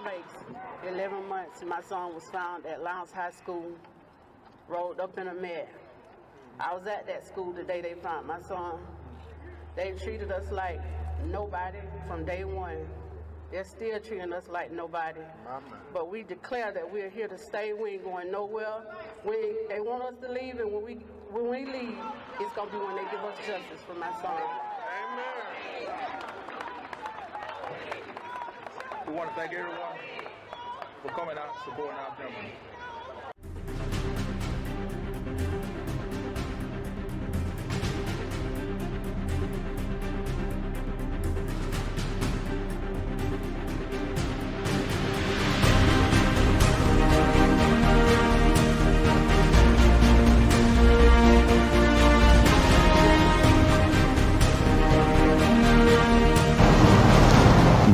place. 11 months, and my son was found at Lowndes High School, rolled up in a mat. I was at that school the day they found my son. They treated us like nobody from day one. They're still treating us like nobody. But we declare that we're here to stay. We ain't going nowhere. They want us to leave, and when we leave, it's going to be when they give us justice for my son. Amen. We want to thank everyone for coming out, supporting our family.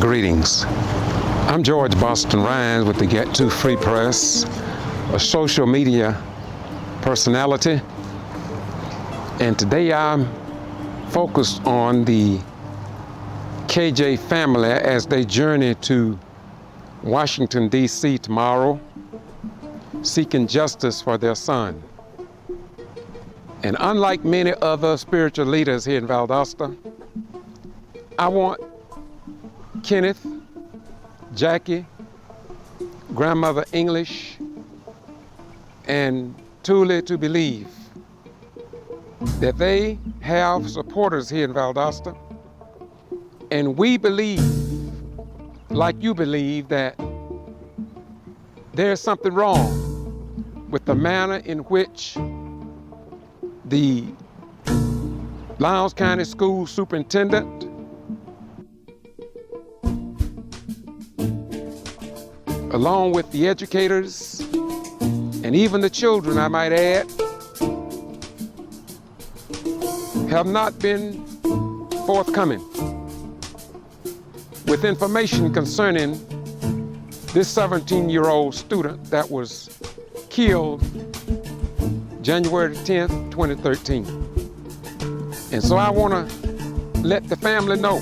Greetings. I'm George Boston Ryan with the Get To Free Press, a social media personality, and today I'm focused on the KJ family as they journey to Washington, D.C. tomorrow, seeking justice for their son. And unlike many other spiritual leaders here in Valdosta, I want Kenneth, Jackie, Grandmother English, and Thule to believe that they have supporters here in Valdosta, and we believe, like you believe, that there's something wrong with the manner in which the Lowndes County School Superintendent along with the educators and even the children, I might add, have not been forthcoming with information concerning this 17-year-old student that was killed January 10th, 2013. And so I want to let the family know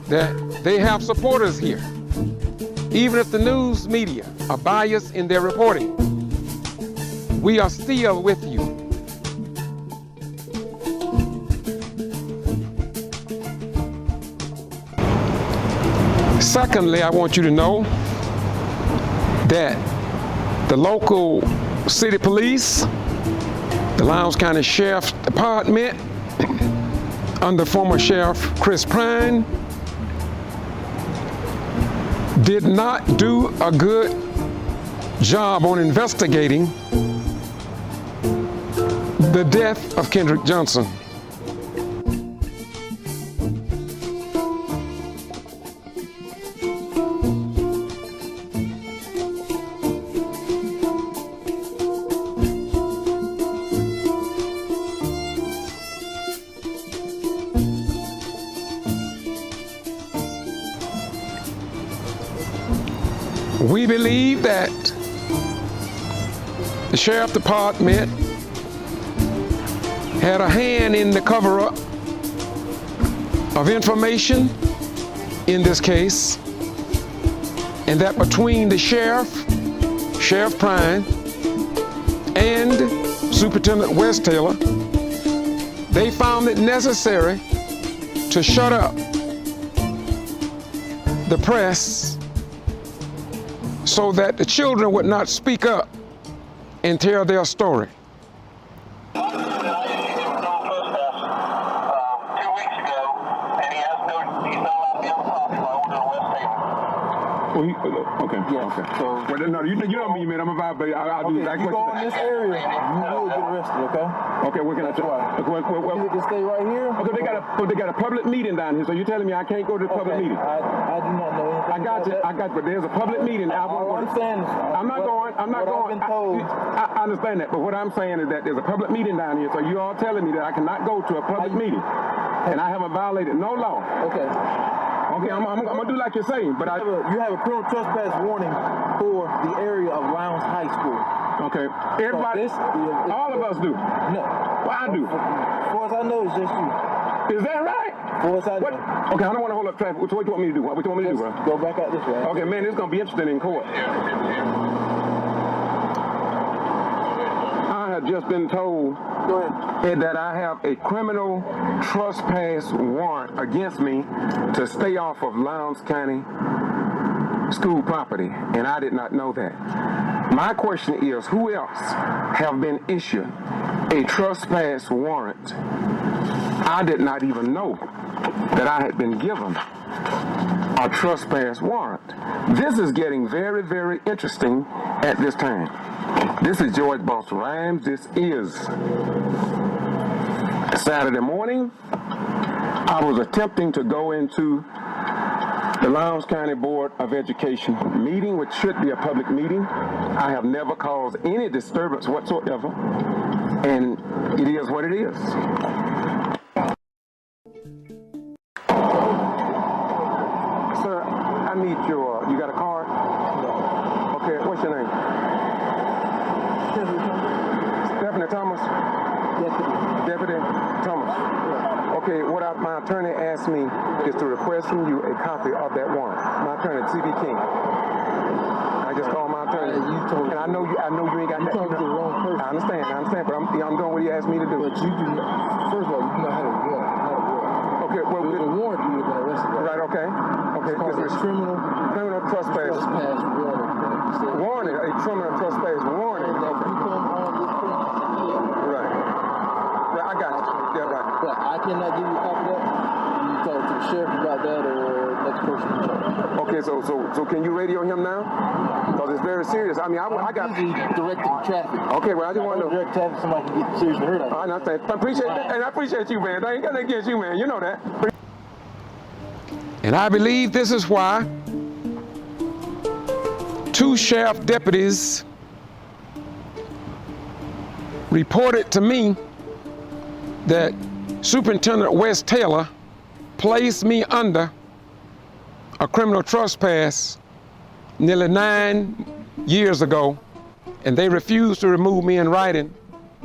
that they have supporters here. Even if the news media are biased in their reporting, we are still with you. Secondly, I want you to know that the local city police, the Lowndes County Sheriff's Department, under former Sheriff Chris Prine, did not do a good job on investigating the death of Kendrick Johnson. We believe that the Sheriff Department had a hand in the cover-up of information in this case, and that between the Sheriff Prine, and Superintendent West Taylor, they found it necessary to shut up the press so that the children would not speak up and tell their story. 2 weeks ago, and he's not allowed to be on the top floor to West Taylor. Okay. Yes. Okay. So, well, no, you know me, man. I'm a vibe, but I'll do exactly you go in this area, you will get arrested. Okay. Okay, what can I tell? You can stay right here. Okay, they got a public meeting down here, so you're telling me I can't go to the public meeting? I do not know anything. I got you, but there's a public meeting. I understand. I'm not going. I've been told. I understand that, but what I'm saying is that there's a public meeting down here, so you all telling me that I cannot go to a public meeting, and I haven't violated no law. Okay. Okay, I'm gonna do like you're saying, but you have a criminal trespass warning for the area of Lowndes High School. Okay, everybody, all of us do. No. Well, I do. As far as I know, it's just you. Is that right? Full side. What? Okay, I don't want to hold up traffic. What you want me to do? What you want me to do, bro? Go back out this way. Okay, man, it's going to be interesting in court. I have just been told that I have a criminal trespass warrant against me to stay off of Lowndes County school property, and I did not know that. My question is, who else have been issued a trespass warrant? I did not even know that I had been given a trespass warrant. This is getting very, very interesting at this time. This is George Boss Rhymes. This is Saturday morning. I was attempting to go into the Lowndes County Board of Education meeting, which should be a public meeting. I have never caused any disturbance whatsoever, and it is what it is. Sir, I need your, you got a card? Okay, what's your name? Stephanie Thomas? Deputy Thomas. Okay, what my attorney asked me is to request from you a copy of that warrant. My attorney, T.B. King. I just called my attorney. And I know you ain't got that. You talking to the wrong person. I understand, but I'm doing what he asked me to do. But you do not, first of all, you do not have a warrant. Okay, well, with a warrant, you would have been arrested. Right, okay. Okay, it's called a criminal trespass. Warning. Warning, a criminal trespass warning. And if you come on this premises, right, I got you. Yeah, right. But I cannot give you a copy of that. You talk to the sheriff about that or the next person in charge. Okay, so can you radio him now? Because it's very serious. I mean, I got busy directing traffic. Okay, well, I just want to direct traffic. Somebody can get seriously hurt. I understand. I appreciate that, and I appreciate you, man. I ain't got nothing against you, man. You know that. And I believe this is why 2 sheriff deputies reported to me that Superintendent Wes Taylor placed me under a criminal trespass nearly 9 years ago, and they refused to remove me in writing,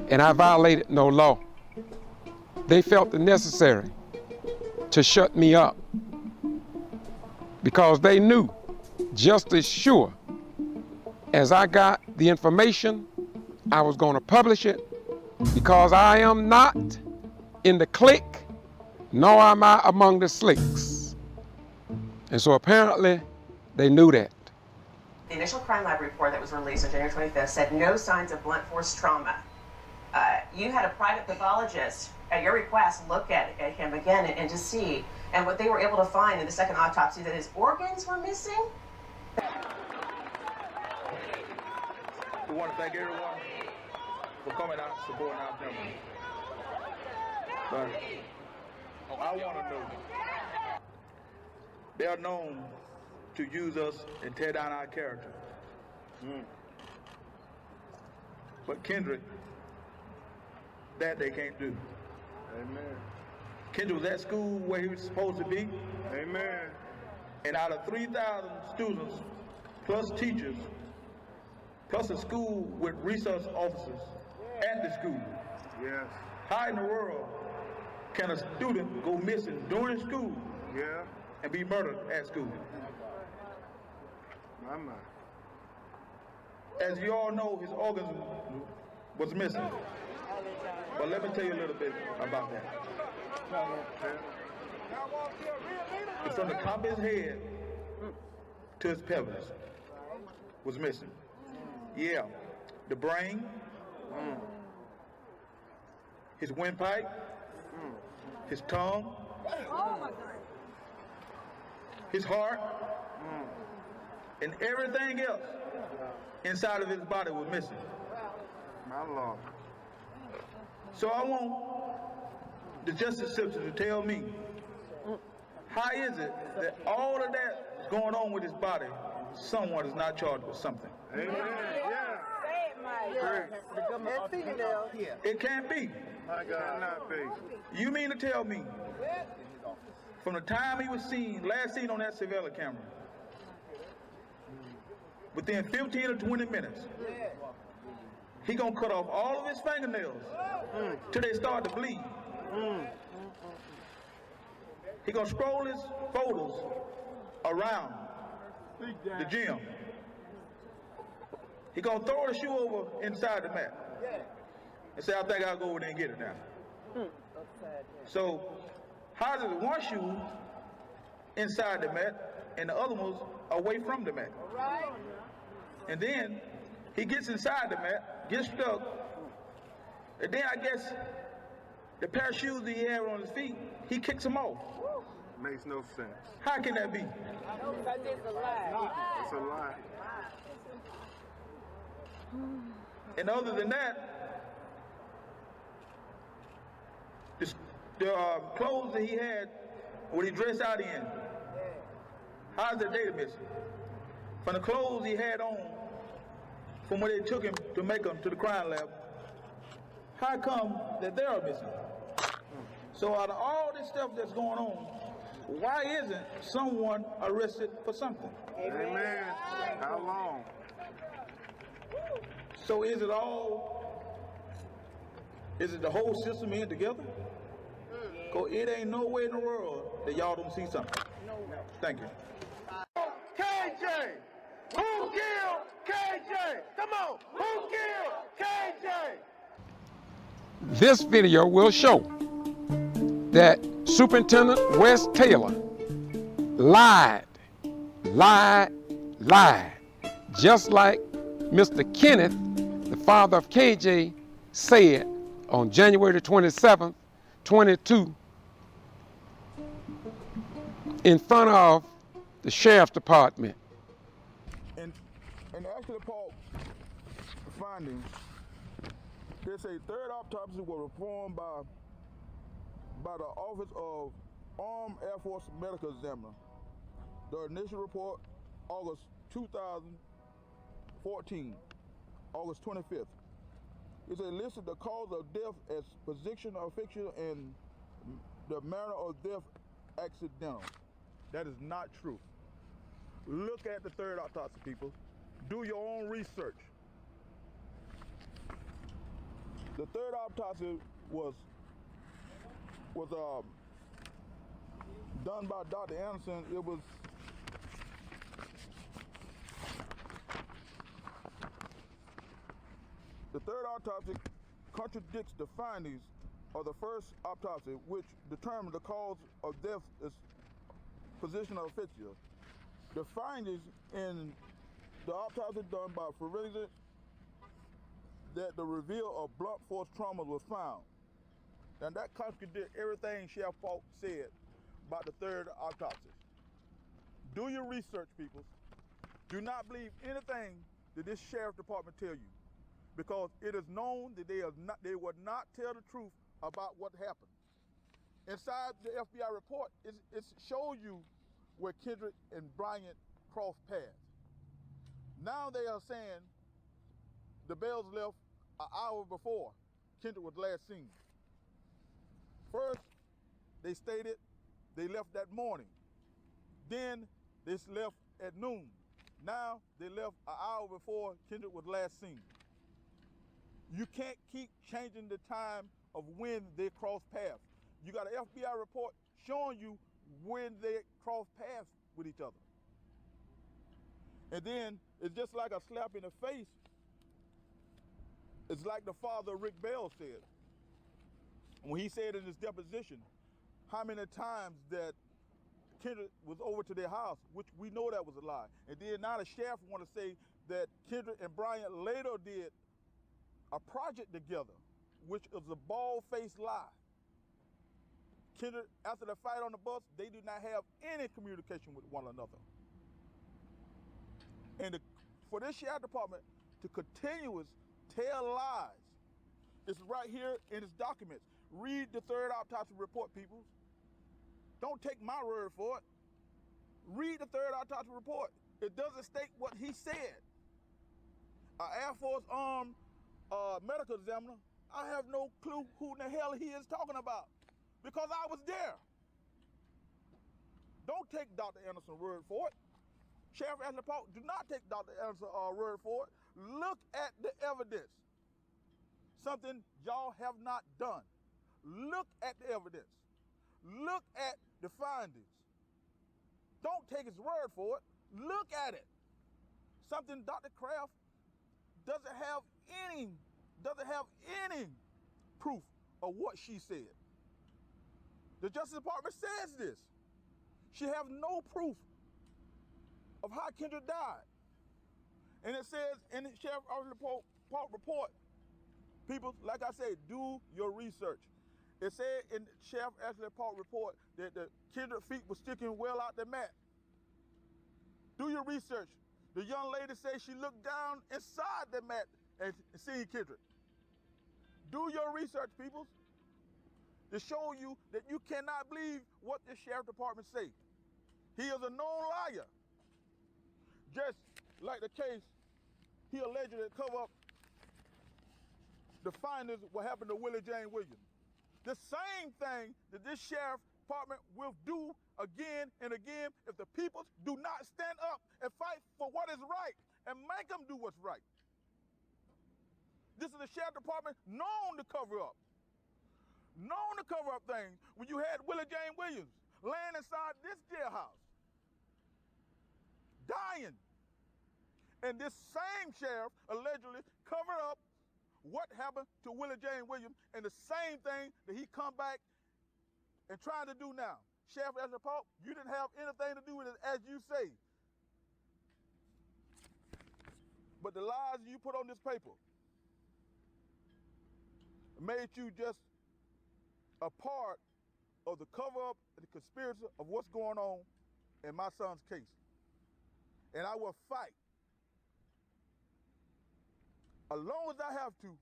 and I violated no law. They felt it necessary to shut me up because they knew just as sure as I got the information, I was going to publish it, because I am not in the clique, nor am I among the slicks. And so apparently they knew that. The initial crime lab report that was released on January 25th said no signs of blunt force trauma. You had a private pathologist, at your request, look at him again and to see. And what they were able to find in the second autopsy, that his organs were missing. We want to thank everyone for coming out and supporting our family. But I want to know, they are known to use us and tear down our character. But Kendrick, that they can't do. Amen. Kendrick was at school where he was supposed to be. Amen. And out of 3,000 students, plus teachers, plus a school with resource officers at the school. Yes. How in the world can a student go missing during school and be murdered at school? My mind. As you all know, his organs was missing. But let me tell you a little bit about that. It's from the top of his head to his pelvis was missing. Yeah, the brain, his windpipe, his tongue, his heart, and everything else inside of his body was missing. My Lord. So I want the justice system to tell me, how is it that all of that is going on with his body, someone is not charged with something? Amen. It can't be. My God, not be. You mean to tell me, from the time he was last seen on that surveillance camera, within 15 or 20 minutes, he gonna cut off all of his fingernails till they start to bleed. He gonna scroll his photos around the gym. He gonna throw the shoe over inside the mat and say, I think I'll go over there and get it now. So how is it one shoe inside the mat and the other one's away from the mat? And then he gets inside the mat, gets stuck, and then I guess the pair of shoes that he had on his feet, he kicks them off. Makes no sense. How can that be? It's a lie. It's a lie. And other than that, the clothes that he had when he dressed out in, how's the data missing? From the clothes he had on, from when they took him to make him to the crime lab, how come that they are missing? So out of all this stuff that's going on, why isn't someone arrested for something? Amen. How long? So is it the whole system in together? Because it ain't no way in the world that y'all don't see something. Thank you. KJ! Who killed KJ? Come on! Who killed KJ? This video will show that Superintendent Wes Taylor lied, just like Mr. Kenneth, the father of KJ, said on January 27th, 22, in front of the Sheriff's Department. In the accident report findings, there's a third autopsy was performed by the Office of Armed Air Force Medical Examiner. The initial report, August 2014, August 25th. It listed the cause of death as position of fiction and the manner of death accidental. That is not true. Look at the third autopsy, people. Do your own research. The third autopsy was done by Dr. Anderson. It was the third autopsy contradicts the findings of the first autopsy, which determined the cause of death is position of asphyxia. The findings in the autopsy done by forensics that the reveal of blunt force trauma was found. And that contradicts everything Sheriff Falk said about the third autopsy. Do your research, people. Do not believe anything that this Sheriff Department tell you, because it is known that they would not tell the truth about what happened. Inside the FBI report, it shows you where Kendrick and Bryant crossed paths. Now they are saying the Bells left an hour before Kendrick was last seen. First, they stated they left that morning. Then they left at noon. Now they left an hour before Kendrick was last seen. You can't keep changing the time of when they cross paths. You got an FBI report showing you when they cross paths with each other. And then it's just like a slap in the face. It's like the father of Rick Bell said, when he said in his deposition, how many times that Kendrick was over to their house, which we know that was a lie. And then now the sheriff want to say that Kendrick and Bryant later did a project together, which is a bald-faced lie. Kendrick, after the fight on the bus, they did not have any communication with one another. And for this sheriff department to continuously tell lies, it's right here in its documents. Read the third autopsy report, people. Don't take my word for it. Read the third autopsy report. It doesn't state what he said. An Air Force armed medical examiner, I have no clue who in the hell he is talking about, because I was there. Don't take Dr. Anderson's word for it. Sheriff Ashley Polk, do not take Dr. Anderson's word for it. Look at the evidence. Something y'all have not done. Look at the evidence. Look at the findings. Don't take his word for it. Look at it. Something Dr. Kraft doesn't have any proof of what she said. The Justice Department says this. She have no proof of how Kendra died. And it says in the Sheriff's report, people, like I said, do your research. It said in the Sheriff's report that the Kendra feet was sticking well out the mat. Do your research. The young lady said she looked down inside the mat and seen Kendra. Do your research, people, to show you that you cannot believe what the Sheriff's Department say. He is a known liar. Just like the case, he allegedly covered up the findings what happened to Willie Jane Williams. The same thing that this Sheriff's Department will do again and again if the people do not stand up and fight for what is right and make them do what's right. This is the Sheriff's Department known to cover up. Known to cover up things. When you had Willie Jane Williams laying inside this jailhouse, dying. And this same sheriff allegedly covered up what happened to Willie Jane Williams, and the same thing that he come back and trying to do now. Sheriff Ezra Polk, you didn't have anything to do with it, as you say. But the lies you put on this paper made you just a part of the cover-up and the conspiracy of what's going on in my son's case. And I will fight as long as I have to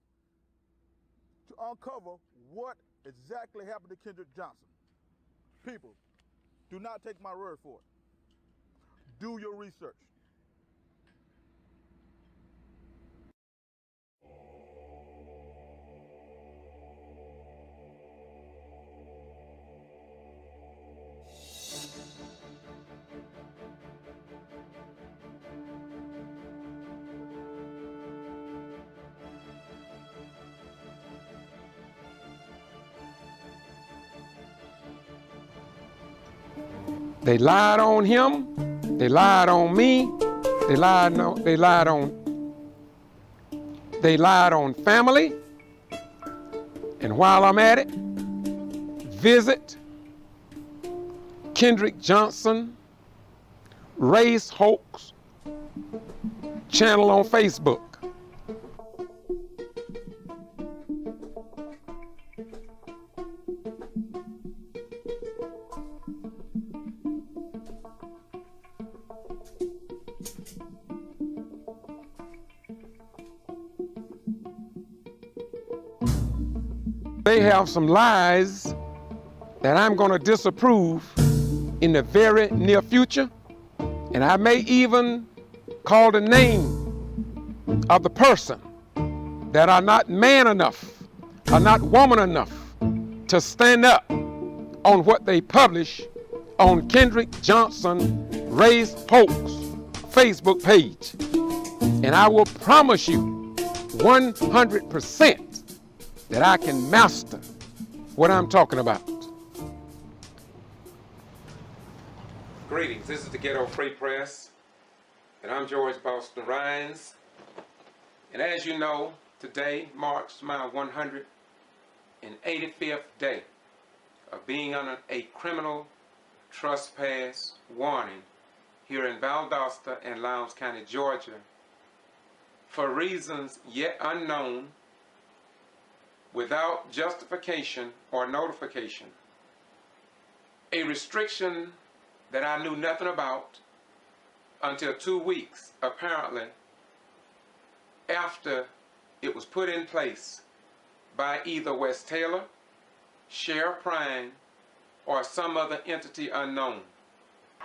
uncover what exactly happened to Kendrick Johnson. People, do not take my word for it. Do your research. They lied on him, they lied on me, they lied on family. And while I'm at it, visit Kendrick Johnson Race Hoax channel on Facebook. They have some lies that I'm going to disapprove in the very near future, and I may even call the name of the person that are not man enough, are not woman enough to stand up on what they publish on Kendrick Johnson Race Hoax Facebook page. And I will promise you 100% that I can master what I'm talking about. Greetings, this is the Ghetto Free Press, and I'm George Boston Rhines. And as you know, today marks my 185th day of being under a criminal trespass warning here in Valdosta and Lowndes County, Georgia, for reasons yet unknown, without justification or notification. A restriction that I knew nothing about until 2 weeks, apparently, after it was put in place by either West Taylor, Sheriff Prime, or some other entity unknown.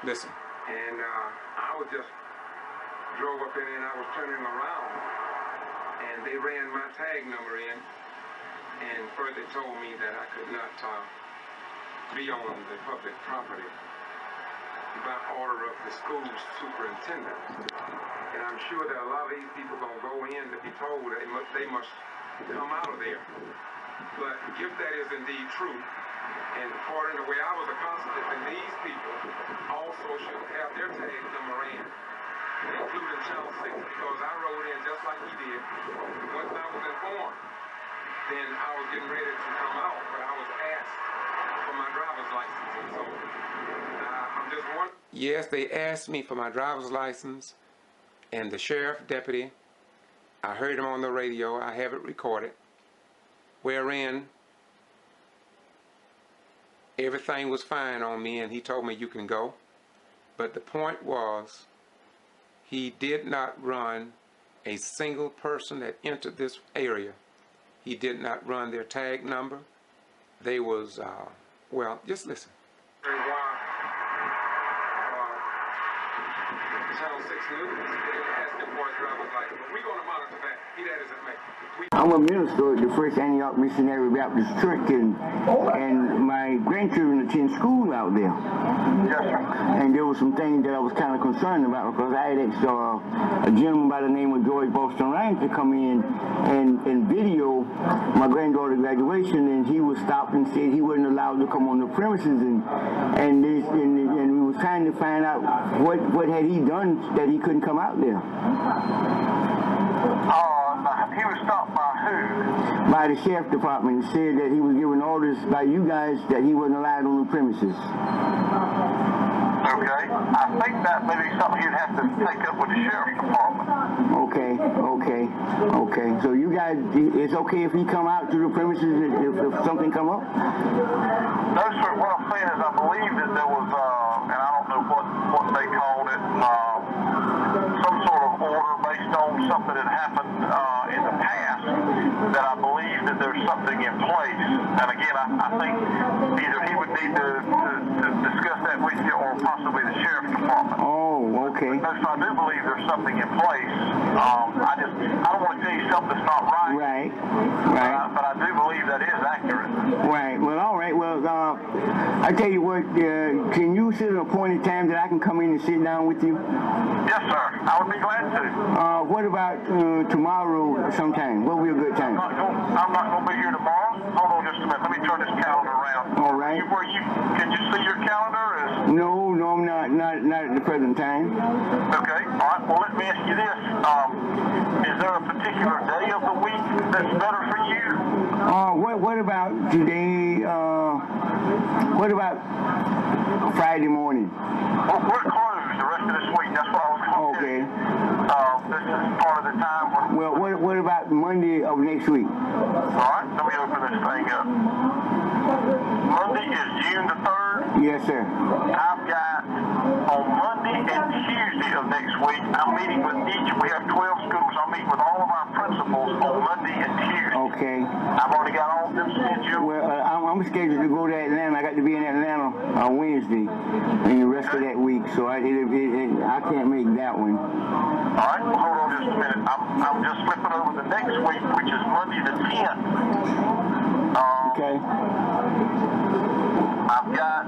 Listen. And I was just drove up in and I was turning around, and they ran my tag number in, and further told me that I could not be on the public property by order of the school superintendent. And I'm sure that a lot of these people are going to go in to be told that they must come out of there. But if that is indeed true, And according to the way I was accosted, then these people also should have their tag number in, including Channel 6, because I rode in just like he did. Once I was informed, then I was getting ready to come out, but I was asked for my driver's license. And so I'm just wondering. Yes, they asked me for my driver's license, and the sheriff deputy, I heard him on the radio, I have it recorded, wherein everything was fine on me, and he told me you can go. But the point was, he did not run a single person that entered this area. He did not run their tag number. They was, well, just listen. Channel 6 News, they asked him for his driver's license. We're going to monitor that, be that as it may. I'm a minister at the First Antioch Missionary Baptist Church, and my grandchildren attend school out there. Yes, sir. And there were some things that I was kind of concerned about, because I had asked a gentleman by the name of George Boston Ryan to come in and video my granddaughter's graduation, and he was stopped and said he wasn't allowed to come on the premises, and we was trying to find out what had he done that he couldn't come out there. He was stopped by who? By the sheriff department. He said that he was given orders by you guys that he wasn't allowed on the premises. Okay. I think that may be something you'd have to take up with the sheriff's department. Okay. So you guys, it's okay if he come out to the premises if something come up? No, sir. What I'm saying is I believe that there was, and I don't know what they called it, some sort of order based on something that happened in the past, that I believe that there's something in place. And again, I think either he would need to discuss that with you, or possibly the sheriff's department. Oh, okay. No, so I do believe there's something in place. I don't want to tell you something that's not right. Right. But I do believe that is accurate. Right. Well, all right. Well, I tell you what, can you set an appointed time that I can come in and sit down with you? Yes, sir. I would be glad to. What about tomorrow sometime? What would be a good time? I'm not going to be here tomorrow. Hold on just a minute. Let me turn this calendar around. All right. Can you see your calendar? No, I'm not at the present time. Okay. All right. Well, let me ask you this. Is there a particular day of the week that's better for you? What about today? What about Friday morning? Well, we're closed the rest of this week. That's what I was calling. Okay. This is part of the time. Well, what about Monday of next week? All right. Let me open this thing up. Monday is June the 3rd. Yes, sir. I've got on Monday and Tuesday of next week, I'm meeting with we have 12 schools. I'll meet with all of our principals on Monday and Tuesday. Okay. I've already got all of them scheduled. Well, I'm scheduled to go to Atlanta. I got to be in Atlanta on Wednesday and the rest of that week, so I can't make that one. All right, well, hold on just a minute. I'm just flipping over the next week, which is Monday the 10th. Okay. I've got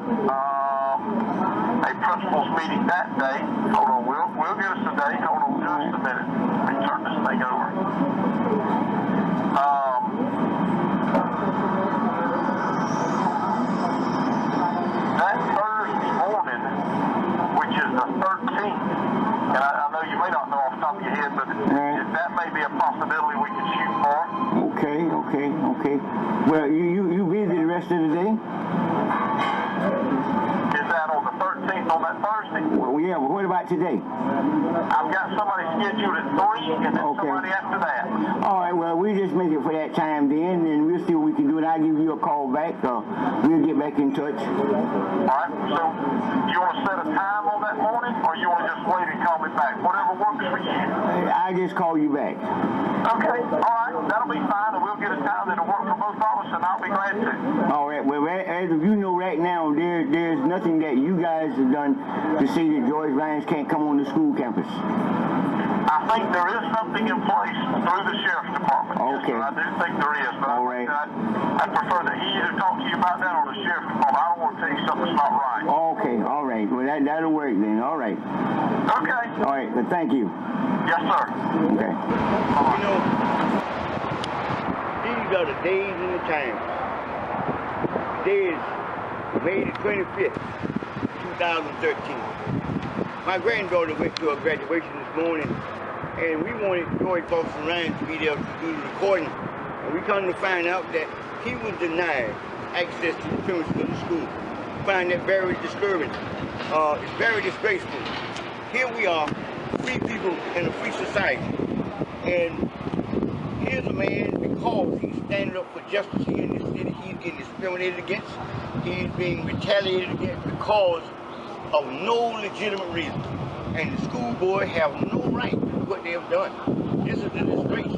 a principals meeting that day. Hold on, we'll get us a day. Hold on just a minute. Let me turn this thing over. That Thursday morning, which is the 13th, and I know you may not know off the top of your head, but that may be a possibility we could shoot for. Okay. Well, you busy the rest of the day? Is that on the 13th, on that Thursday? Well, yeah, but what about today? I've got somebody scheduled at 3, and then somebody after that. All right, well, we'll just make it for that time then, and we'll see what we can do, and I'll give you a call back, we'll get back in touch. All right, so you want to set a time on that morning, or you want to just wait and call me back? Whatever works for you. I'll just call you back. Okay, all right, that'll be fine, and we'll get a time that'll work for both of us, and I'll be glad to. All right, well, as of you know right now, there's nothing that you guys have done to say that George Ryans can't come on the school campus. I think there is something in place through the sheriff's department. Okay. Yes, I do think there is, but all right. I prefer that he either talk to you about that or the sheriff's department. I don't want to tell you something's not right. Okay, all right. Well, that'll work then. All right. Okay. All right, well, thank you. Yes, sir. Okay. You know, these are the days and the times Today is May the 25th, 2013. My granddaughter went to her graduation this morning, and we wanted George Boston Ryan to be there to do the recording. And we come to find out that he was denied access to the premises of the school. I find that very disturbing. It's very disgraceful. Here we are, free people in a free society. And here's a man, because he's standing up for justice here in this city, he's getting discriminated against. He's being retaliated against because of no legitimate reason. And the school board have no right to do what they have done. This is a disgrace.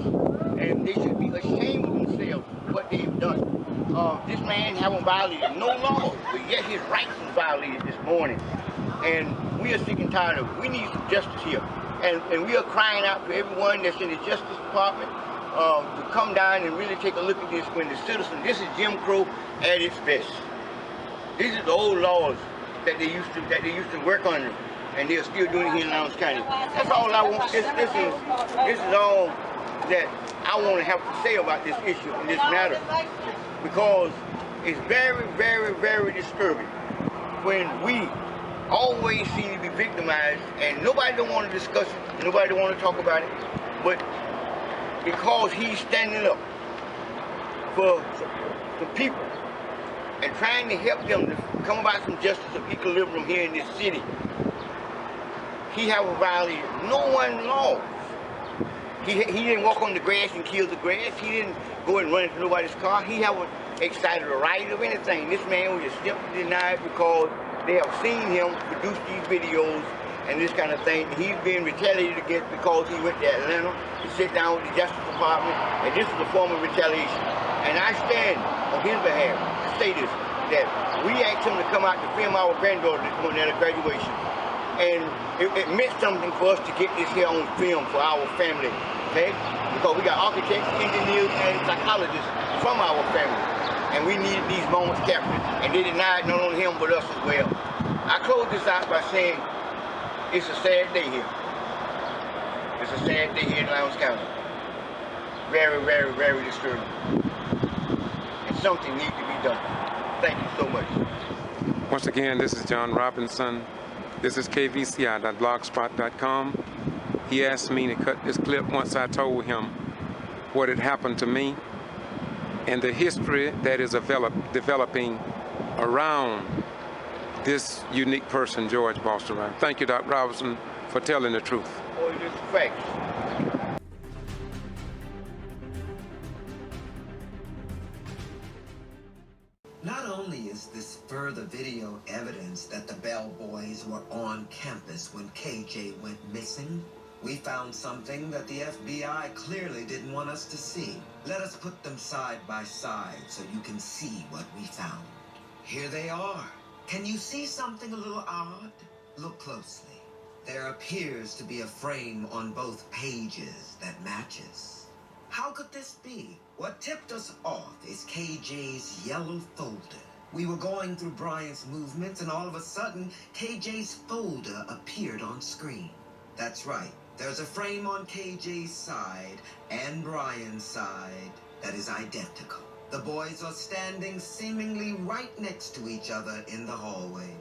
And they should be ashamed of themselves for what they've done. This man haven't violated no law, but yet his rights was violated this morning. And we are sick and tired of it. We need some justice here. And we are crying out for everyone that's in the Justice Department to come down and really take a look at this when the citizen, this is Jim Crow at its best. These are the old laws that they used to work under, and they're still doing it here in Lowndes County. That's all I want. This is all that I want to have to say about this issue and this matter, because it's very, very, very disturbing when we always seem to be victimized and nobody don't want to discuss it, nobody don't want to talk about it, but because he's standing up for the people and trying to help them to come about some justice of equilibrium here in this city, he haven't violated no one's laws. He didn't walk on the grass and kill the grass. He didn't go and run into nobody's car. He haven't excited a riot of anything. This man was just simply denied because they have seen him produce these videos and this kind of thing. He's being retaliated against because he went to Atlanta to sit down with the Justice Department, and this is a form of retaliation. And I stand on his behalf to say this, that we asked him to come out to film our granddaughter this morning at a graduation. And it meant something for us to get this here on film for our family, okay? Because we got architects, engineers, and psychologists from our family. And we needed these moments captured. And they denied not only him, but us as well. I close this out by saying, it's a sad day here. It's a sad day here in Lowndes County. Very, very, very disturbing. And something needs to be done. Thank you so much. Once again, this is John Robinson. This is kvci.blogspot.com. He asked me to cut this clip once I told him what had happened to me and the history that is developing around this unique person, George Boston Ryan. Thank you, Dr. Robinson, for telling the truth. Oh, it is facts. Not only is this further video evidence that the Bell Boys were on campus when KJ went missing, we found something that the FBI clearly didn't want us to see. Let us put them side by side so you can see what we found. Here they are. Can you see something a little odd? Look closely. There appears to be a frame on both pages that matches. How could this be? What tipped us off is KJ's yellow folder. We were going through Brian's movements, and all of a sudden, KJ's folder appeared on screen. That's right. There's a frame on KJ's side and Brian's side that is identical. The boys are standing seemingly right next to each other in the hallway.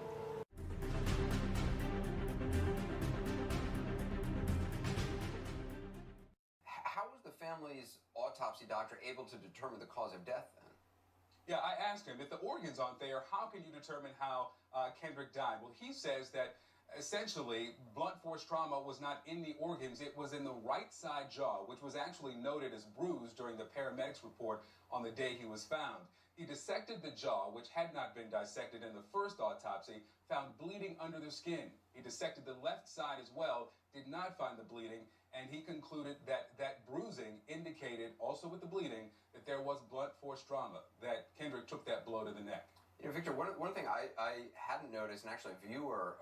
How was the family's autopsy doctor able to determine the cause of death then? Yeah, I asked him, if the organs aren't there, how can you determine how Kendrick died? Well, he says that essentially blunt force trauma was not in the organs, it was in the right side jaw, which was actually noted as bruised during the paramedics report on the day he was found. He dissected the jaw, which had not been dissected in the first autopsy, found bleeding under the skin. He dissected the left side as well, did not find the bleeding, and he concluded that that bruising indicated, also with the bleeding, that there was blunt force trauma, that Kendrick took that blow to the neck. You know, Victor, one ththing I hadn't noticed, and actually a viewer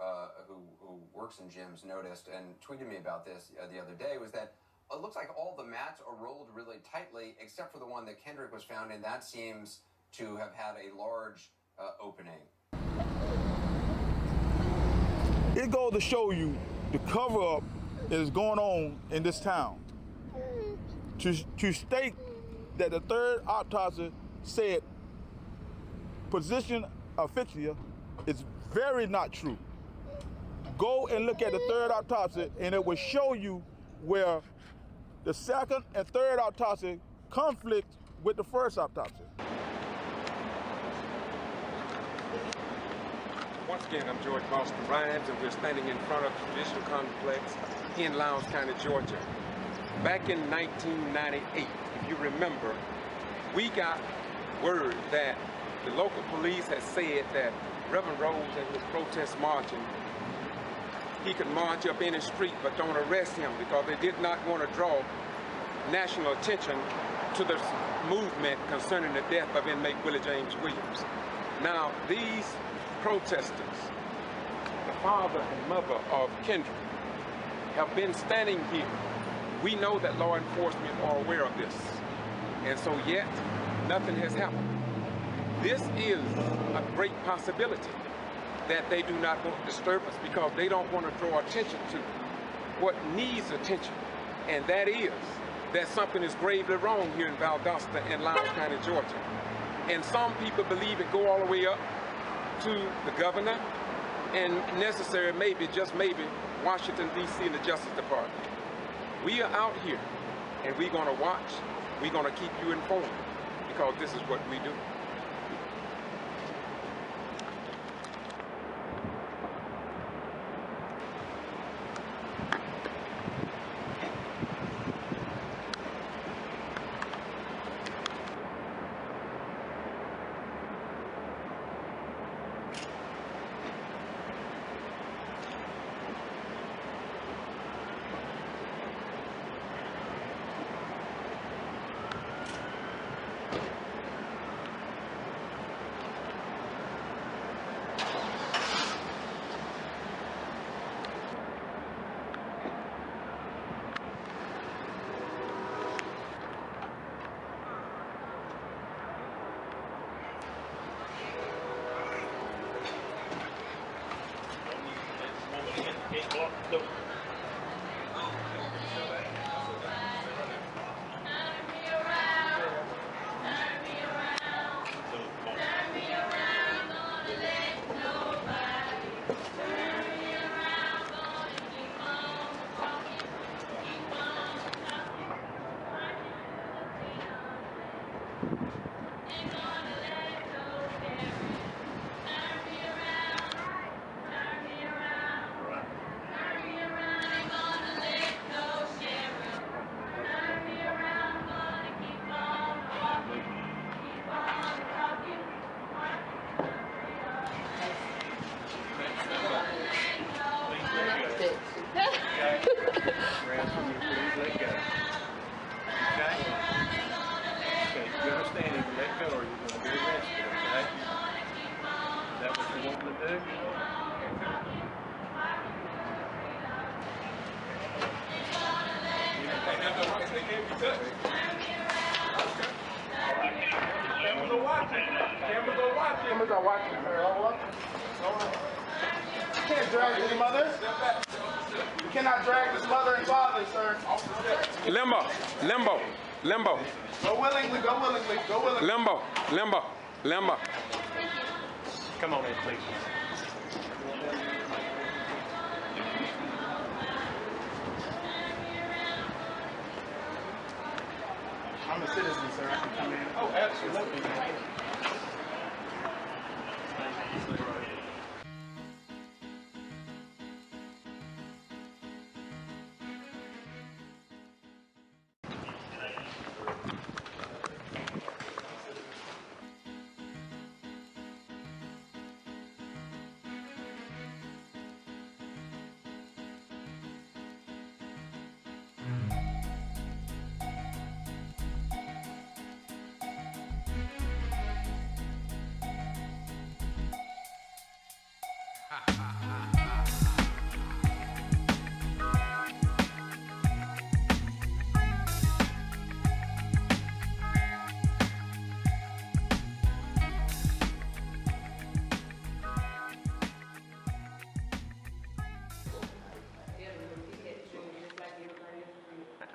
who works in gyms noticed and tweeted me about this the other day, was that it looks like all the mats are rolled really tightly, except for the one that Kendrick was found in. That seems to have had a large opening. It goes to show you the cover-up that is going on in this town. To state that the third autopsy said position asphyxia is very not true. Go and look at the third autopsy, and it will show you where the second and third autopsy conflict with the first autopsy. Once again, I'm George Boston Rhymes, and we're standing in front of the Judicial Complex in Lowndes County, Georgia. Back in 1998, if you remember, we got word that the local police had said that Reverend Rose and his protest marching, he could march up any street but don't arrest him because they did not want to draw national attention to the movement concerning the death of inmate Willie James Williams. Now, these protesters, the father and mother of Kendrick, have been standing here. We know that law enforcement are aware of this, and so yet nothing has happened. This is a great possibility that they do not want disturbance because they don't want to draw attention to what needs attention, and that is that something is gravely wrong here in Valdosta and Lowndes County, Georgia. And some people believe it go all the way up to the governor and necessary, maybe, just maybe, Washington, D.C. and the Justice Department. We are out here and we're going to watch, we're going to keep you informed because this is what we do. You can't drag this mother. You cannot drag this mother and father, sir. Limbo, limbo, limbo. Go willingly, go willingly, go willingly. Limbo, limbo, limbo. Come on in, please. I'm a citizen, sir. I can come in. Oh, absolutely.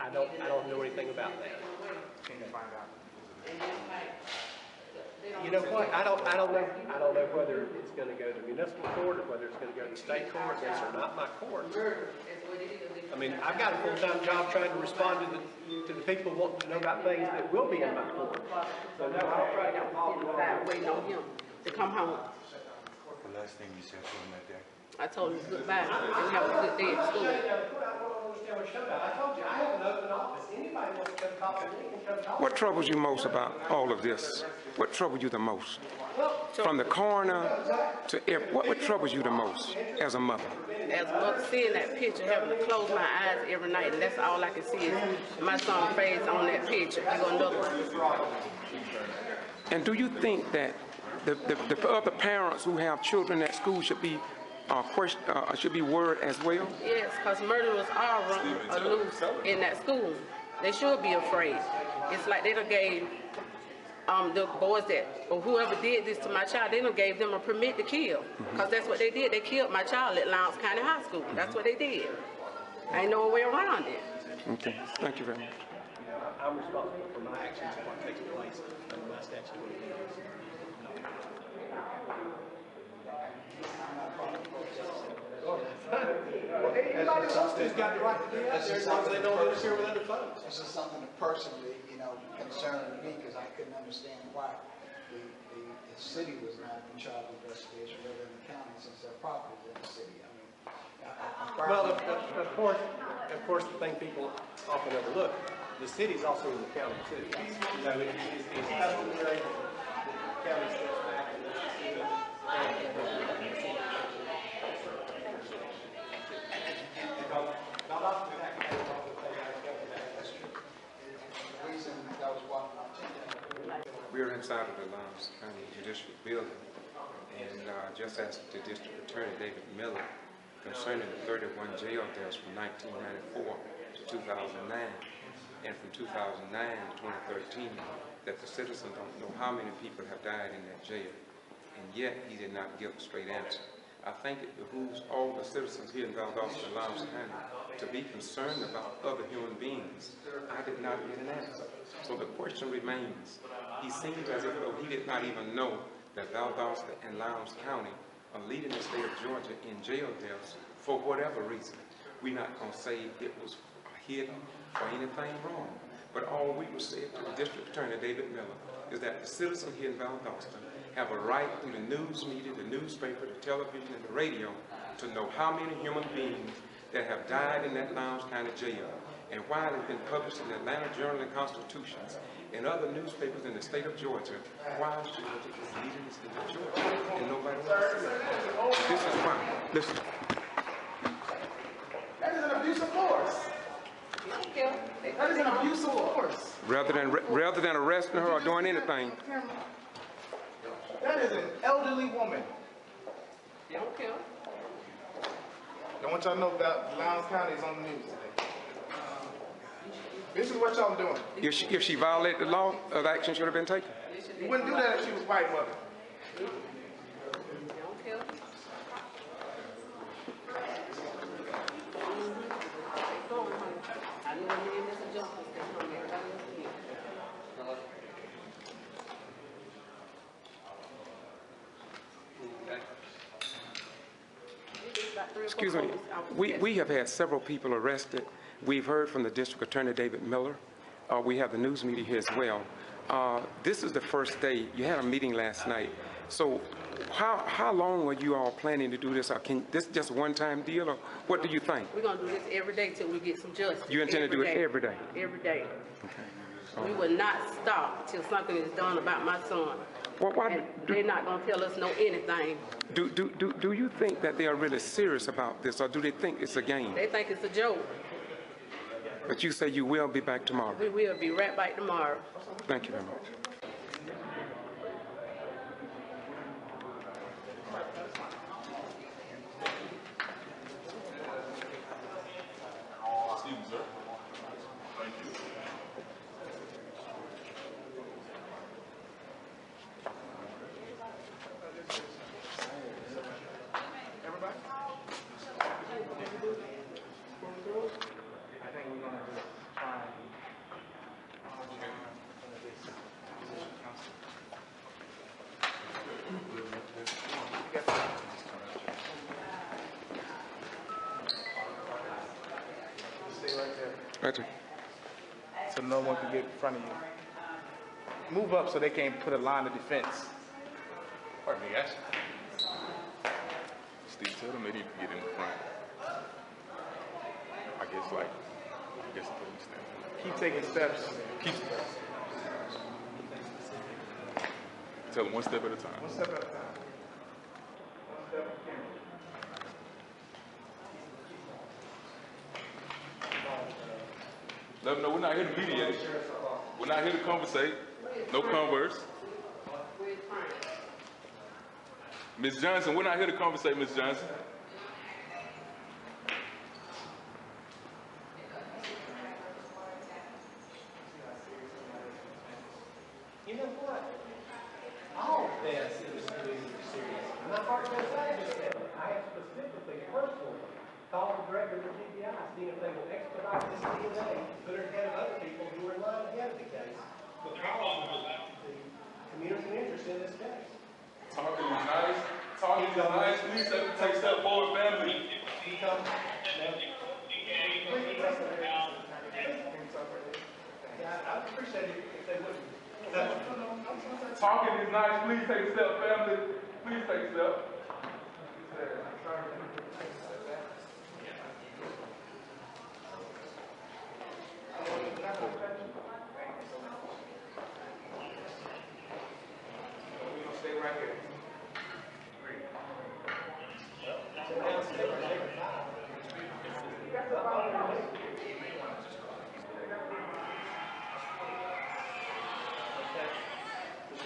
I don't know anything about that. Can you find out? You know what? I don't know whether it's going to go to municipal court or whether it's going to go to state court. Those are not my courts. I mean, I've got a full-time job trying to respond to the people wanting to know about things that will be in my court. So no, I'll try to get involved with that. Waiting on him to come home. The last thing you said to him that day? I told him goodbye and have a good day at school. I told you, I have an open office. Anybody wants to come talk to me can come talk. What troubles you most about all of this? What troubles you the most? From the coroner to what troubles you the most as a mother? As a mother, seeing that picture, having to close my eyes every night, and that's all I can see is my son's face on that picture. You go another one. And do you think that the other parents who have children at school should be worried as well? Yes, because murderers are run loose in that school. They should be afraid. It's like they done gave the boys or whoever did this to my child, they done gave them a permit to kill. Because that's what they did. They killed my child at Lowndes County High School. That's what they did. Ain't no way around it. Okay, thank you very much. I'm responsible for my actions and what takes place under my statute. Anybody wants to's got the right to do that as long as they don't interfere with other folks. This is something that personally, concerned me because I couldn't understand why the city was not in charge of investigation rather than the county since their property is in the city. I mean, well, of course, the thing people often overlook, the city's also in the county too. It's customary that the county steps back and lets the city. We're inside of the Lowndes County Judicial Building, and just asked the District Attorney David Miller concerning the 31 jail deaths from 1994 to 2009, and from 2009 to 2013, that the citizens don't know how many people have died in that jail, and yet he did not give a straight answer. I think it behooves all the citizens here in Valdosta and Lowndes County to be concerned about other human beings. I did not get an answer. So the question remains. He seems as if though he did not even know that Valdosta and Lowndes County are leading the state of Georgia in jail deaths for whatever reason. We're not going to say it was hidden or anything wrong. But all we will say to the District Attorney, David Miller, is that the citizens here in Valdosta have a right through the news media, the newspaper, the television, and the radio to know how many human beings that have died in that Lowndes County jail. And while it's been published in the Atlanta Journal and Constitutions and other newspapers in the state of Georgia, why is Georgia leading the state of Georgia? And nobody wants to see it. This is why. Listen. That is an abuse of force. That is an abuse of force. Rather than arresting her or doing anything. That is an elderly woman. They don't kill. I want y'all to know that Lowndes County is on the news today. This is what y'all doing. If she violated the law, other action should have been taken. You wouldn't do that if she was white, mother. They don't kill. I know a man that's a junkie that's from everybody else here. Excuse me, we have had several people arrested. We've heard from the District Attorney David Miller. We have the news media here as well. This is the first day. You had a meeting last night. So how long are you all planning to do this? Or can this just a one-time deal, or what do you think? We're going to do this every day till we get some justice. You intend to do it every day? Every day. Okay. We will not stop till something is done about my son. And they're not going to tell us no anything. Do you think that they are really serious about this, or do they think it's a game? They think it's a joke. But you say you will be back tomorrow. We will be right back tomorrow. Thank you very much. Gotcha. So no one can get in front of you. Move up so they can't put a line of defense. Pardon me, guys. Steve, tell them they need to get in the front. I guess put them stand. Keep taking steps. Tell them one step at a time. One step at a time. One step at a time. Let them know we're not here to mediate. We're not here to conversate. No converse. Ms. Johnson, we're not here to conversate, Ms. Johnson. You know what? All of this is really serious. I'm not part of that. I have specifically, personally, called the director of the G.B.R, seeing if they will expedite this DNA, put it ahead of other people who are in line ahead of the case, because the community interest in this case. Talking is nice. Talking is nice. Please take a step forward, family. Yeah, I appreciate it if they wouldn't. Talking is nice. Please take a step, family. Please take a step. Stay right here.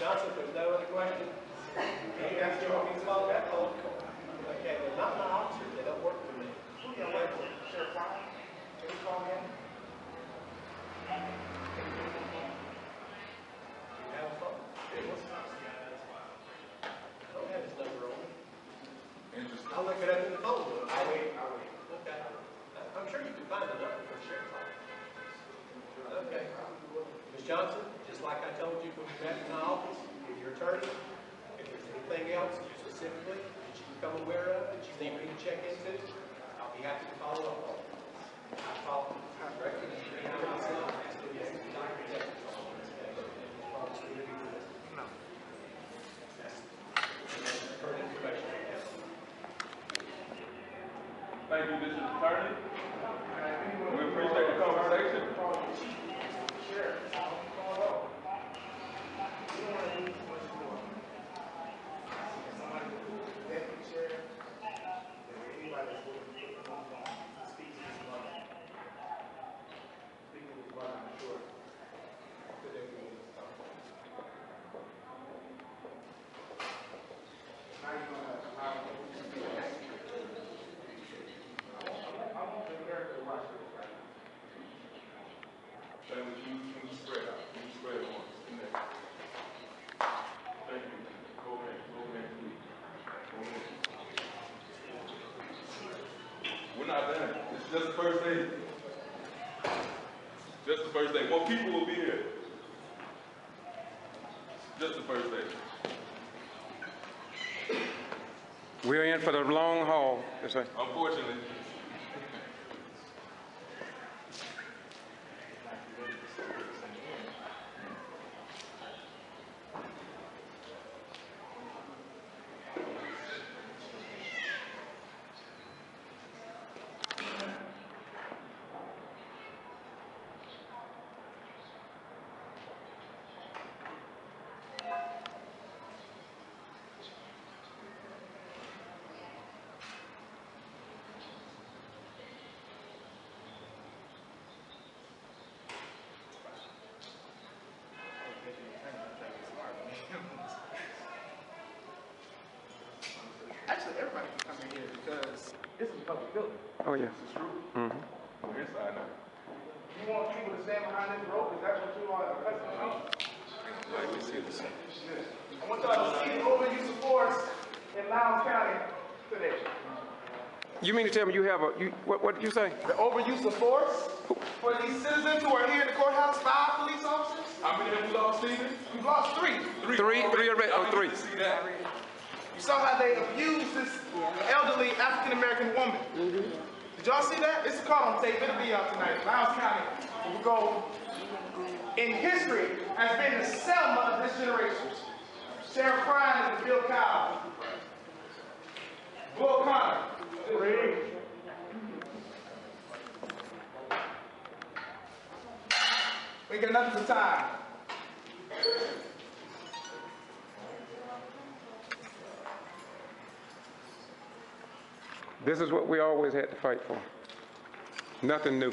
Johnson, there's no other question. Okay, they're not my officers. They don't work for me. Sheriff Fine, can you call him? Have a phone. I don't have his number on me. I'll look it up in the phone book. I'll wait. Okay. I'm sure you can find the number for the sheriff's office. Okay. Ms. Johnson, just like I told you when we met in the office, with your attorney, if there's anything else specifically that you become aware of, that you need me to check into, I'll be happy to follow up on it. I follow directly to myself. Thank you, Mr. Attorney. We appreciate the conversation. Just the first day. Just the first day. More people will be here. Just the first day. We're in for the long haul. Yes, sir. Unfortunately. Actually, everybody can come in here because this is a public building. Oh, yeah. This is true. Mm-hmm. We're inside now. You want people to stand behind this rope? Is that what you are accustomed to? Like we see this. I want y'all to see the overuse of force in Lowndes County today. You mean to tell me you have what did you say? The overuse of force for these citizens who are here in the courthouse, 5 police officers. How many have we lost, Stephen? We've lost 3. Three already. Oh, 3. See that? You saw how they abused this elderly African-American woman. Did y'all see that? This is caught on tape. It'll be up tonight. Lowndes County will go in history as being the Selma of this generation. Sheriff Prine is Bill Cowell. Bull Connor. We got nothing for time. This is what we always had to fight for. Nothing new.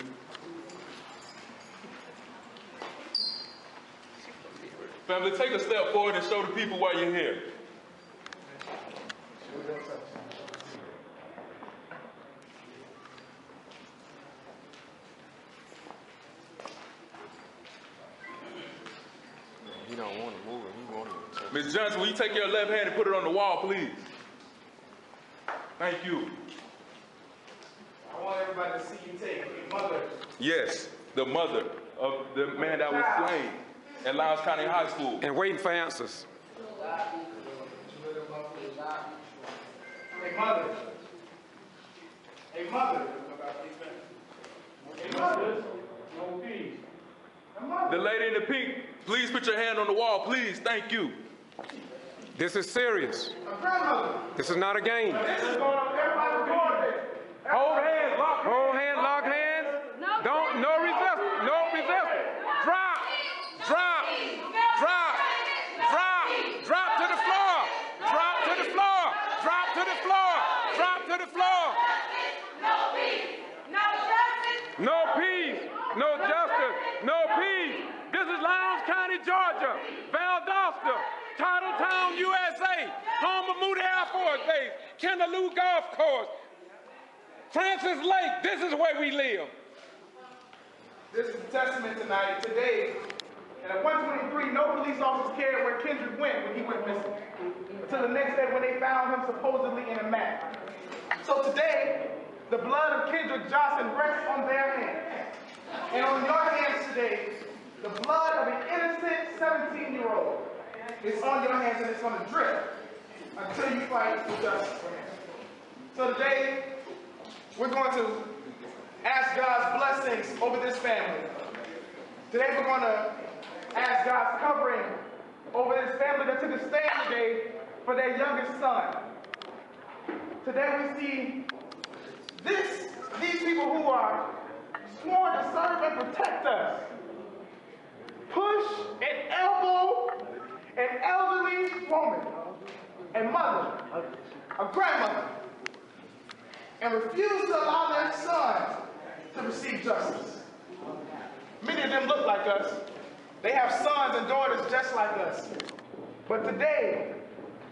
Family, take a step forward and show the people why you're here. He don't want to move it. He won't even touch it. Ms. Johnson, will you take your left hand and put it on the wall, please? Thank you. I want everybody to see you take your mother. Yes, the mother of the man that was slain at Lowndes County High School. And waiting for answers. A mother. A mother. A mother. No peace. A mother. The lady in the pink, please put your hand on the wall, please. Thank you. This is serious. A grandmother. This is not a game. This is going on. Everybody recording it. Hold hands, lock hands. Hold hands, lock hands. Don't, no resistance, no resistance. Drop, drop, drop, drop, drop to the floor, drop to the floor, drop to the floor, drop to the floor. No peace, no justice. No peace, no justice, no peace. This is Lowndes County, Georgia, Valdosta, Titletown, USA, home of Moody Air Force Base, Kendaloo Golf Course, Francis Lake. This is where we live. This is a testament tonight. Today, and at 123, no police officers cared where Kendrick went when he went missing. Until the next day when they found him supposedly in a mat. So today, the blood of Kendrick Johnson rests on their hands. And on your hands today, the blood of an innocent 17-year-old is on your hands, and it's going to drip until you fight for justice for him. So today, we're going to ask God's blessings over this family. Today we're going to ask God's covering over this family that took a stand today for their youngest son. Today we see these people who are sworn to serve and protect us push and elbow an elderly woman, a mother, a grandmother, and refuse to allow their son to receive justice. Many of them look like us. They have sons and daughters just like us. But today,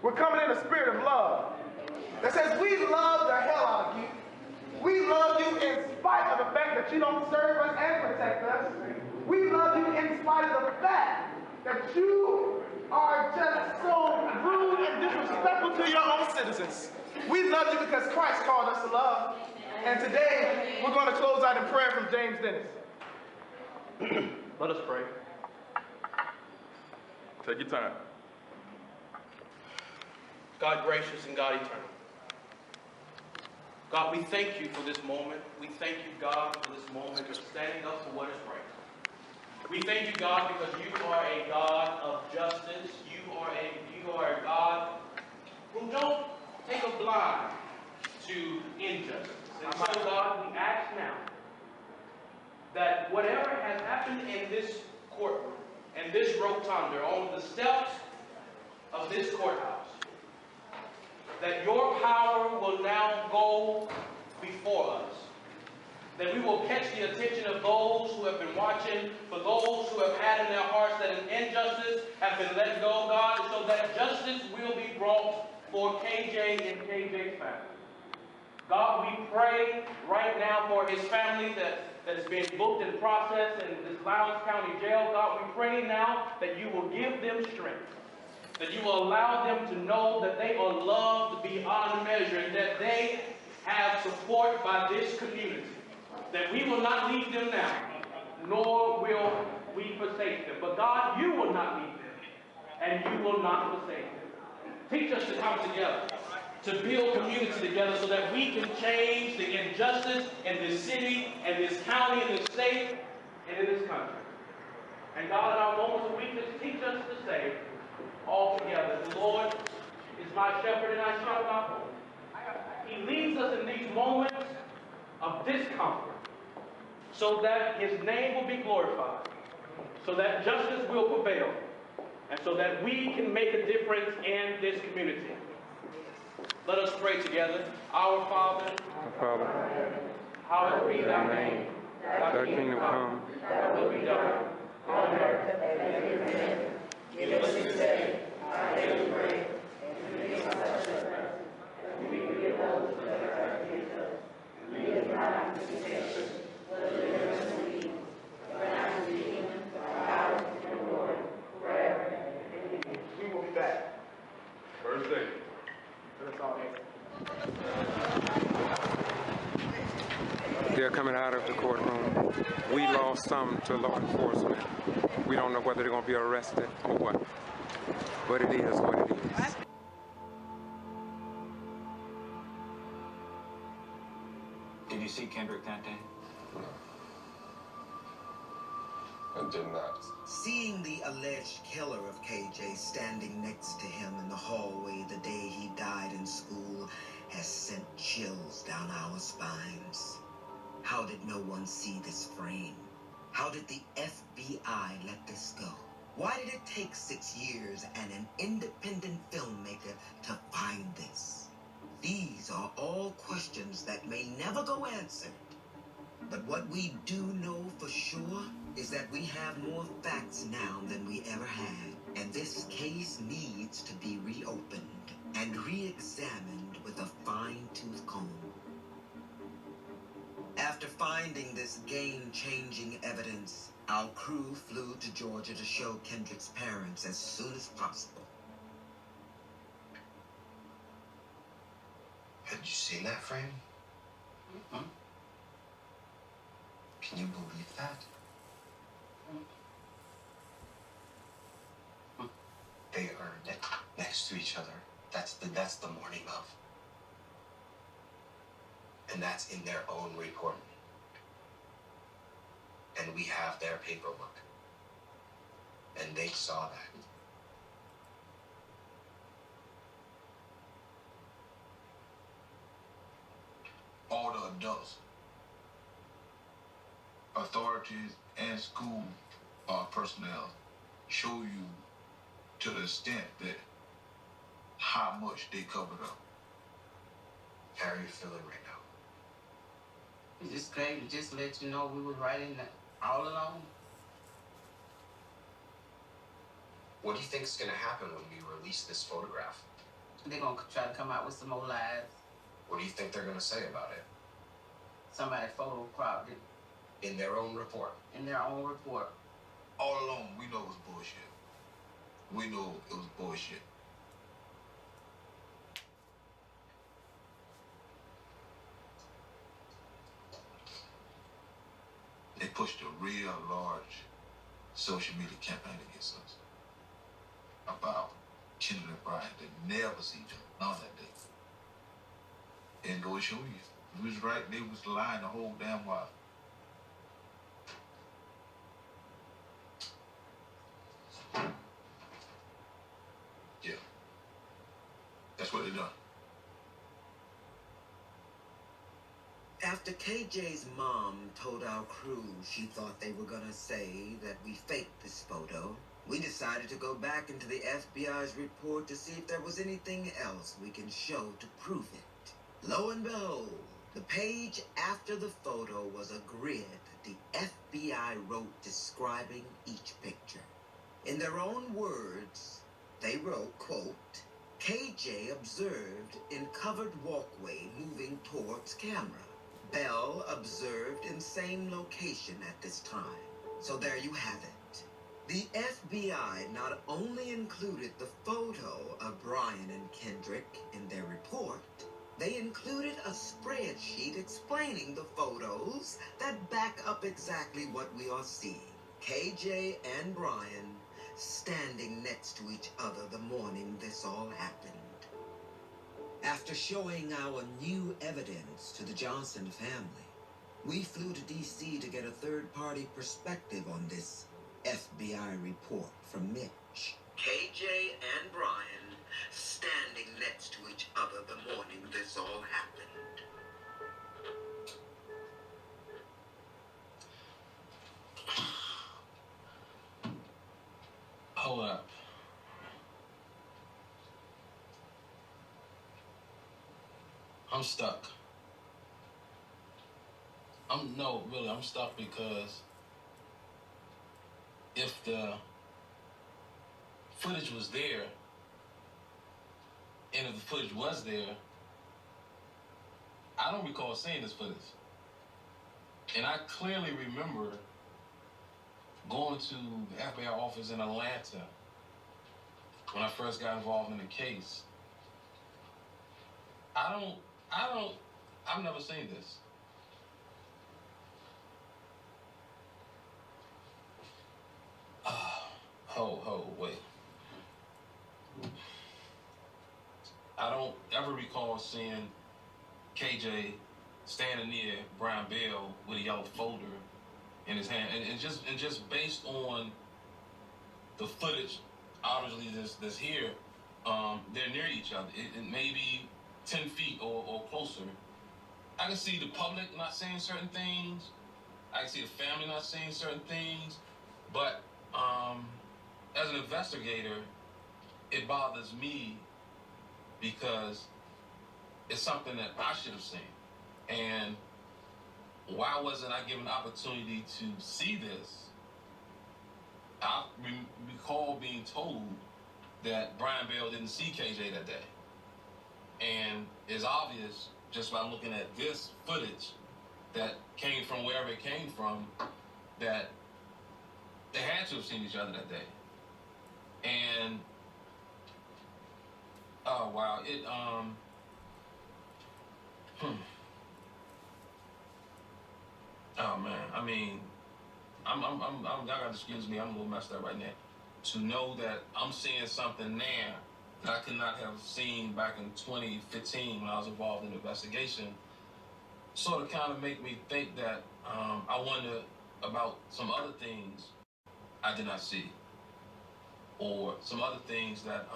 we're coming in a spirit of love that says we love the hell out of you. We love you in spite of the fact that you don't serve us and protect us. We love you in spite of the fact that you are just so rude and disrespectful to your own citizens. We love you because Christ called us to love. And today, we're going to close out in prayer from James Dennis. Let us pray. Take your time. God gracious and God eternal. God, we thank you for this moment. We thank you, God, for this moment of standing up for what is right. We thank you, God, because you are a God of justice. You are a God who don't take a blind to injustice. And so, God, we ask now that whatever has happened in this courtroom and this rotunda on the steps of this courthouse, that your power will now go before us. That we will catch the attention of those who have been watching, for those who have had in their hearts that an injustice has been let go, God, so that justice will be brought for KJ and KJ's family. God, we pray right now for his family that is being booked and processed in this Lowndes County jail. God, we pray now that you will give them strength, that you will allow them to know that they are loved beyond measure, and that they have support by this community, that we will not leave them now, nor will we forsake them. But God, you will not leave them, and you will not forsake them. Teach us to come together. to build community together so that we can change the injustice in this city and this county and this state and in this country. And God, in our moments of weakness, teach us to say all together, the Lord is my shepherd and I shall not want. He leads us in these moments of discomfort so that his name will be glorified, so that justice will prevail, and so that we can make a difference in this community. Let us pray together. Our Father, hallowed be thy name. Thy kingdom come. Thy will be done on earth as it is in heaven. Give us this day our daily bread, and forgive us our trespasses, and we forgive those who trespass against us. Lead us not into temptation, but deliver us from evil. For thine is the kingdom, the power, and the glory, forever. Amen. We will be back. Thursday. Let us all They're coming out of the courtroom. We lost some to law enforcement. We don't know whether they're going to be arrested or what. But it is what it is. Did you see Kendrick that day? I did not. Seeing the alleged killer of KJ standing next to him in the hallway the day he died in school has sent chills down our spines. How did no one see this frame? How did the FBI let this go? Why did it take 6 years and an independent filmmaker to find this? These are all questions that may never go answered. But what we do know for sure is that we have more facts now than we ever had. And this case needs to be reopened and re-examined with a fine-tooth comb. After finding this game-changing evidence, our crew flew to Georgia to show Kendrick's parents as soon as possible. Had you seen that frame? Mm-hmm. Can you believe that? Mm-hmm. They earned it next to each other. That's the morning of. And that's in their own report. And we have their paperwork. And they saw that. All the adults, authorities, and school personnel show you to the extent that how much they covered up. How are you feeling right now? It's just crazy to just let you know we were right in that all along. What do you think is going to happen when we release this photograph? They're going to try to come out with some more lies. What do you think they're going to say about it? Somebody photo cropped it. In their own report? In their own report. All along, we know it was bullshit. We know it was bullshit. They pushed a real large social media campaign against us about Kendrick and Brian. They never see each other on that day. And go and show you. We was right, they was lying the whole damn while. Yeah. That's what they done. After KJ's mom told our crew she thought they were gonna say that we faked this photo, we decided to go back into the FBI's report to see if there was anything else we can show to prove it. Lo and behold, the page after the photo was a grid the FBI wrote describing each picture. In their own words, they wrote, quote, KJ observed in covered walkway moving towards camera. Bell observed in same location at this time. So there you have it. The FBI not only included the photo of Brian and Kendrick in their report, they included a spreadsheet explaining the photos that back up exactly what we are seeing. KJ and Brian standing next to each other the morning this all happened. After showing our new evidence to the Johnson family, we flew to D.C. to get a third-party perspective on this FBI report from Mitch. KJ and Brian standing next to each other the morning this all happened. Hold up. I'm stuck. I'm stuck because if the footage was there, and if the footage was there, I don't recall seeing this footage. And I clearly remember going to the FBI office in Atlanta when I first got involved in the case. I've never seen this. Wait. I don't ever recall seeing KJ standing near Brian Bell with a yellow folder in his hand, and just based on the footage, obviously that's here, they're near each other. It may be 10 feet or closer. I can see the public not saying certain things. I can see the family not saying certain things. But as an investigator, it bothers me because it's something that I should have seen. And why wasn't I given an opportunity to see this? I recall being told that Brian Bell didn't see KJ that day. And it's obvious just by looking at this footage that came from wherever it came from that they had to have seen each other that day. And oh wow, oh man, I mean, y'all gotta excuse me, I'm a little messed up right now. To know that I'm seeing something now that I could not have seen back in 2015 when I was involved in the investigation, sort of kind of make me think that I wonder about some other things I did not see, or some other things that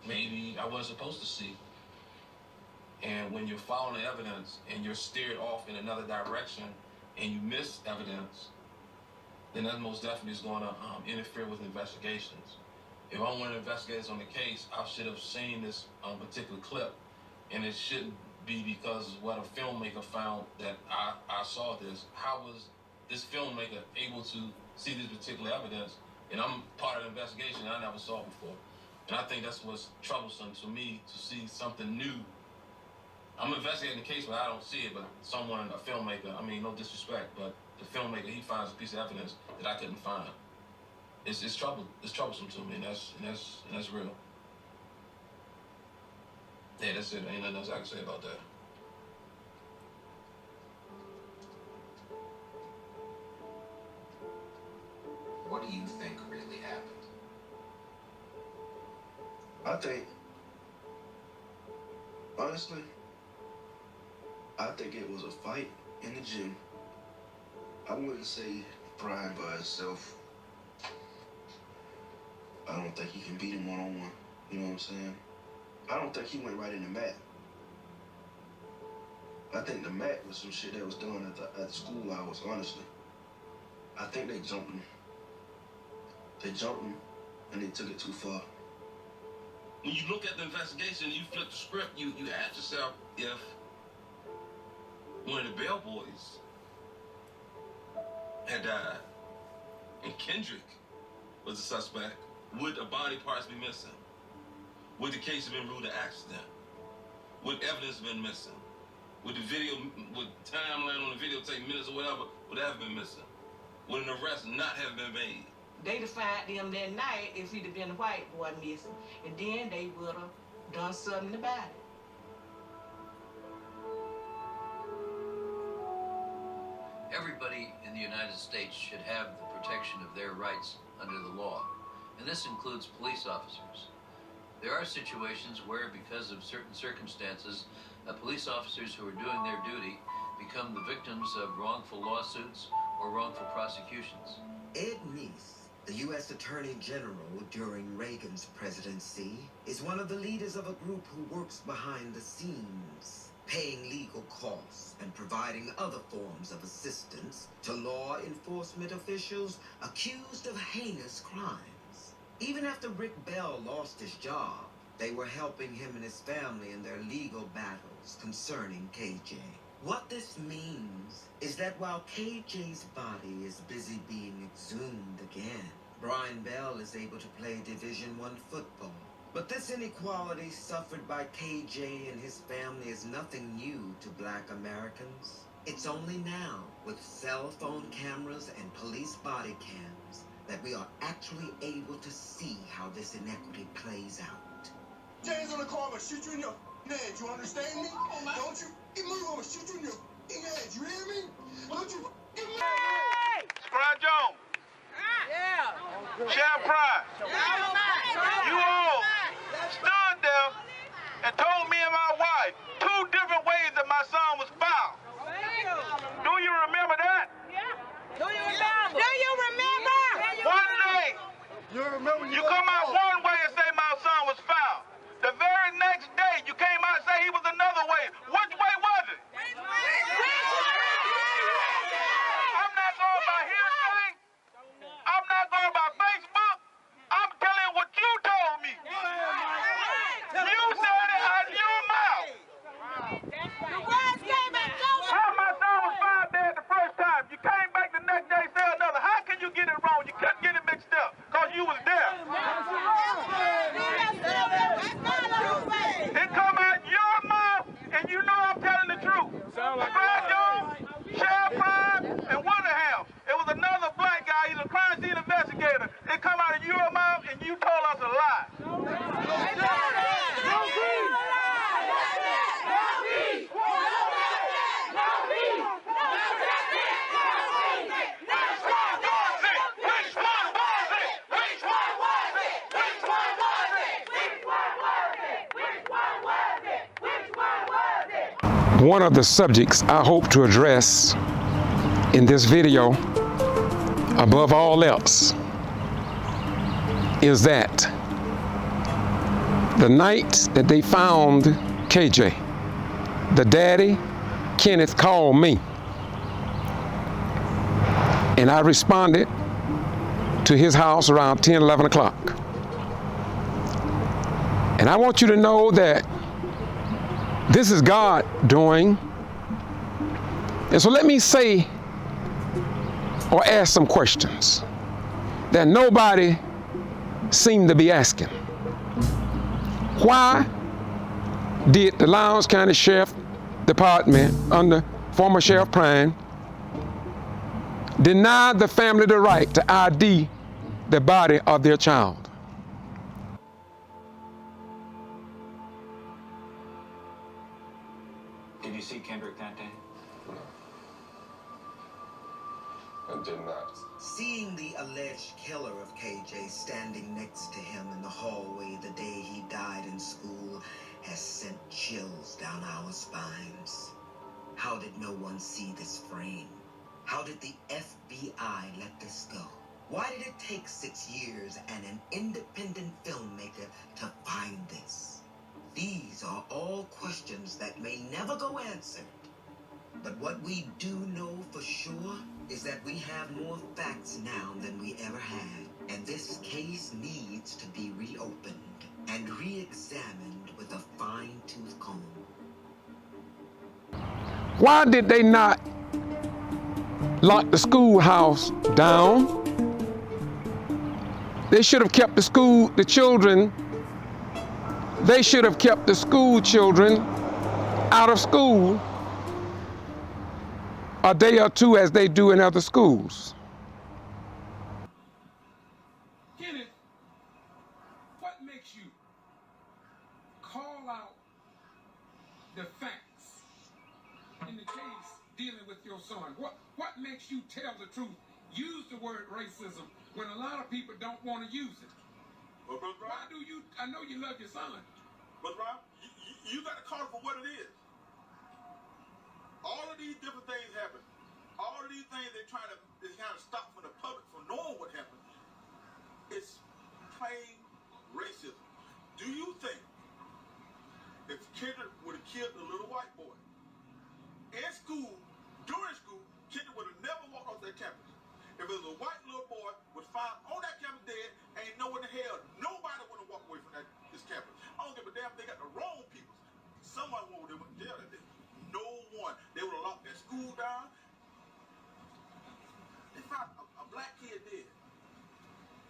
maybe I wasn't supposed to see. And when you're following the evidence and you're steered off in another direction and you miss evidence, then that most definitely is going to interfere with investigations. If I'm one of the investigators on the case, I should have seen this particular clip, and it shouldn't be because what a filmmaker found that I saw this. How was this filmmaker able to see this particular evidence, and I'm part of the investigation I never saw before? And I think that's what's troublesome to me, to see something new. I'm investigating the case, but I don't see it. But someone, a filmmaker, I mean, no disrespect, but the filmmaker, he finds a piece of evidence that I couldn't find. It's troublesome to me, and that's real. Yeah, that's it. Ain't nothing else I can say about that. What do you think really happened? I think, honestly, I think it was a fight in the gym. I wouldn't say Brian by himself. I don't think he can beat him one-on-one. You know what I'm saying? I don't think he went right in the mat. I think the mat was some shit that was done at the school hours, honestly. I think they jumped him. They jumped him, and they took it too far. When you look at the investigation, you flip the script, you ask yourself if one of the Bell boys had died and Kendrick was the suspect, would the body parts be missing? Would the case have been ruled an accident? Would evidence have been missing? Would the timeline on the video take minutes or whatever, would that have been missing? Would an arrest not have been made? They'd have found them that night if he'd have been a white boy missing, and then they would have done something about it. Everybody in the United States should have the protection of their rights under the law, and this includes police officers. There are situations where, because of certain circumstances, police officers who are doing their duty become the victims of wrongful lawsuits or wrongful prosecutions. Ed Meese, the U.S. Attorney General during Reagan's presidency, is one of the leaders of a group who works behind the scenes, paying legal costs and providing other forms of assistance to law enforcement officials accused of heinous crimes. Even after Rick Bell lost his job, they were helping him and his family in their legal battles concerning KJ. What this means is that while KJ's body is busy being exhumed again, Brian Bell is able to play Division I football. But this inequality suffered by KJ and his family is nothing new to Black Americans. It's only now, with cell phone cameras and police body cams, that we are actually able to see how this inequity plays out. James on the car, I'm gonna shoot you in your head. You understand me? Don't you move, I'm gonna shoot you in your head. You hear me? Don't you move? Brian Jones. Yeah. Sheriff Pride. You all stood there and told me and my wife 2 different ways that my son was found. Do you remember that? Yeah. Do you remember? Do you remember? One day, you come out one way and say my son was found. The very next day, you came out and say he was another way. Which way was it? I'm not going by hearsay. I'm not going by Facebook. I'm telling you what you told me. You said it out of your mouth. How my son was found dead the first time. You came back the next day and said another. How can you get it wrong? You couldn't get it mixed up because you was there. It come out your mouth, and you know I'm telling the truth. Brad Jones, Sheriff Pride, and Wonderham. It was another black guy. He's a crime scene investigator. It come out of your mouth, and you told us a lie. One of the subjects I hope to address in this video, above all else, is that the night that they found KJ, the daddy, Kenneth, called me. And I responded to his house around 10, 11 o'clock. And I want you to know that this is God doing. And so let me say or ask some questions that nobody seemed to be asking. Why did the Lowndes County Sheriff Department under former Sheriff Prine deny the family the right to ID the body of their child? Did you see Kendrick that day? No. I did not. Seeing the alleged killer of KJ standing next to him in the hallway the day he died in school has sent chills down our spines. How did no one see this frame? How did the FBI let this go? Why did it take 6 years and an independent filmmaker to find this? These are all questions that may never go answered. But what we do know for sure is that we have more facts now than we ever had. And this case needs to be reopened and re-examined with a fine-tooth comb. Why did they not lock the schoolhouse down? They should have kept the school children out of school a day or two as they do in other schools. Kenneth, what makes you call out the facts in the case dealing with your son? What makes you tell the truth? Use the word racism when a lot of people don't want to use it. But Brother Rob, Why do you, I know you love your son. Brother Rob, you got to call it for what it is. All of these different things happen. All of these things they're trying to stop from the public from knowing what happened. It's plain racism. Do you think if Kendrick would have killed the little white boy in school, during school, Kendrick would have never walked off that campus? If it was a white little boy was found on that campus dead, ain't no in the hell nobody would have walked away from this campus. I don't give a damn if they got the wrong people. Someone would have went to jail that day. No one. They would have locked that school down. They found a black kid dead.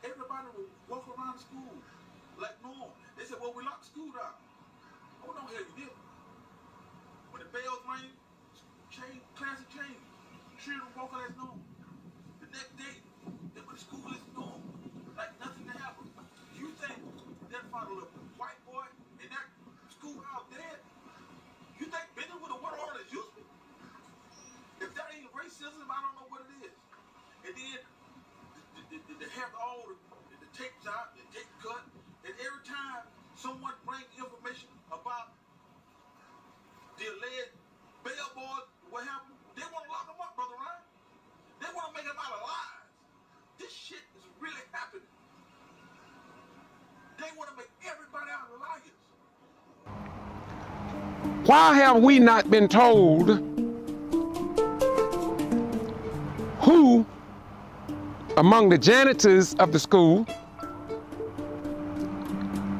Everybody would walk around the school like normal. They said, well, we locked the school down. Oh, no, hell, you didn't. When the bells rang, class had changed. Children walking as normal. The next day, they went to school as normal. Like nothing had happened. Do you think they'd find a little white boy in that schoolhouse dead? You think Benny would have went on as useful? If that ain't racism, I don't know what it is. And then they have all the tapes out, the tape cut, and every time someone brings information about the alleged bail boys, what happened, they want to lock them up, Brother Ryan. They want to make them out of lies. This shit is really happening. They want to make everybody out of liars. Why have we not been told who among the janitors of the school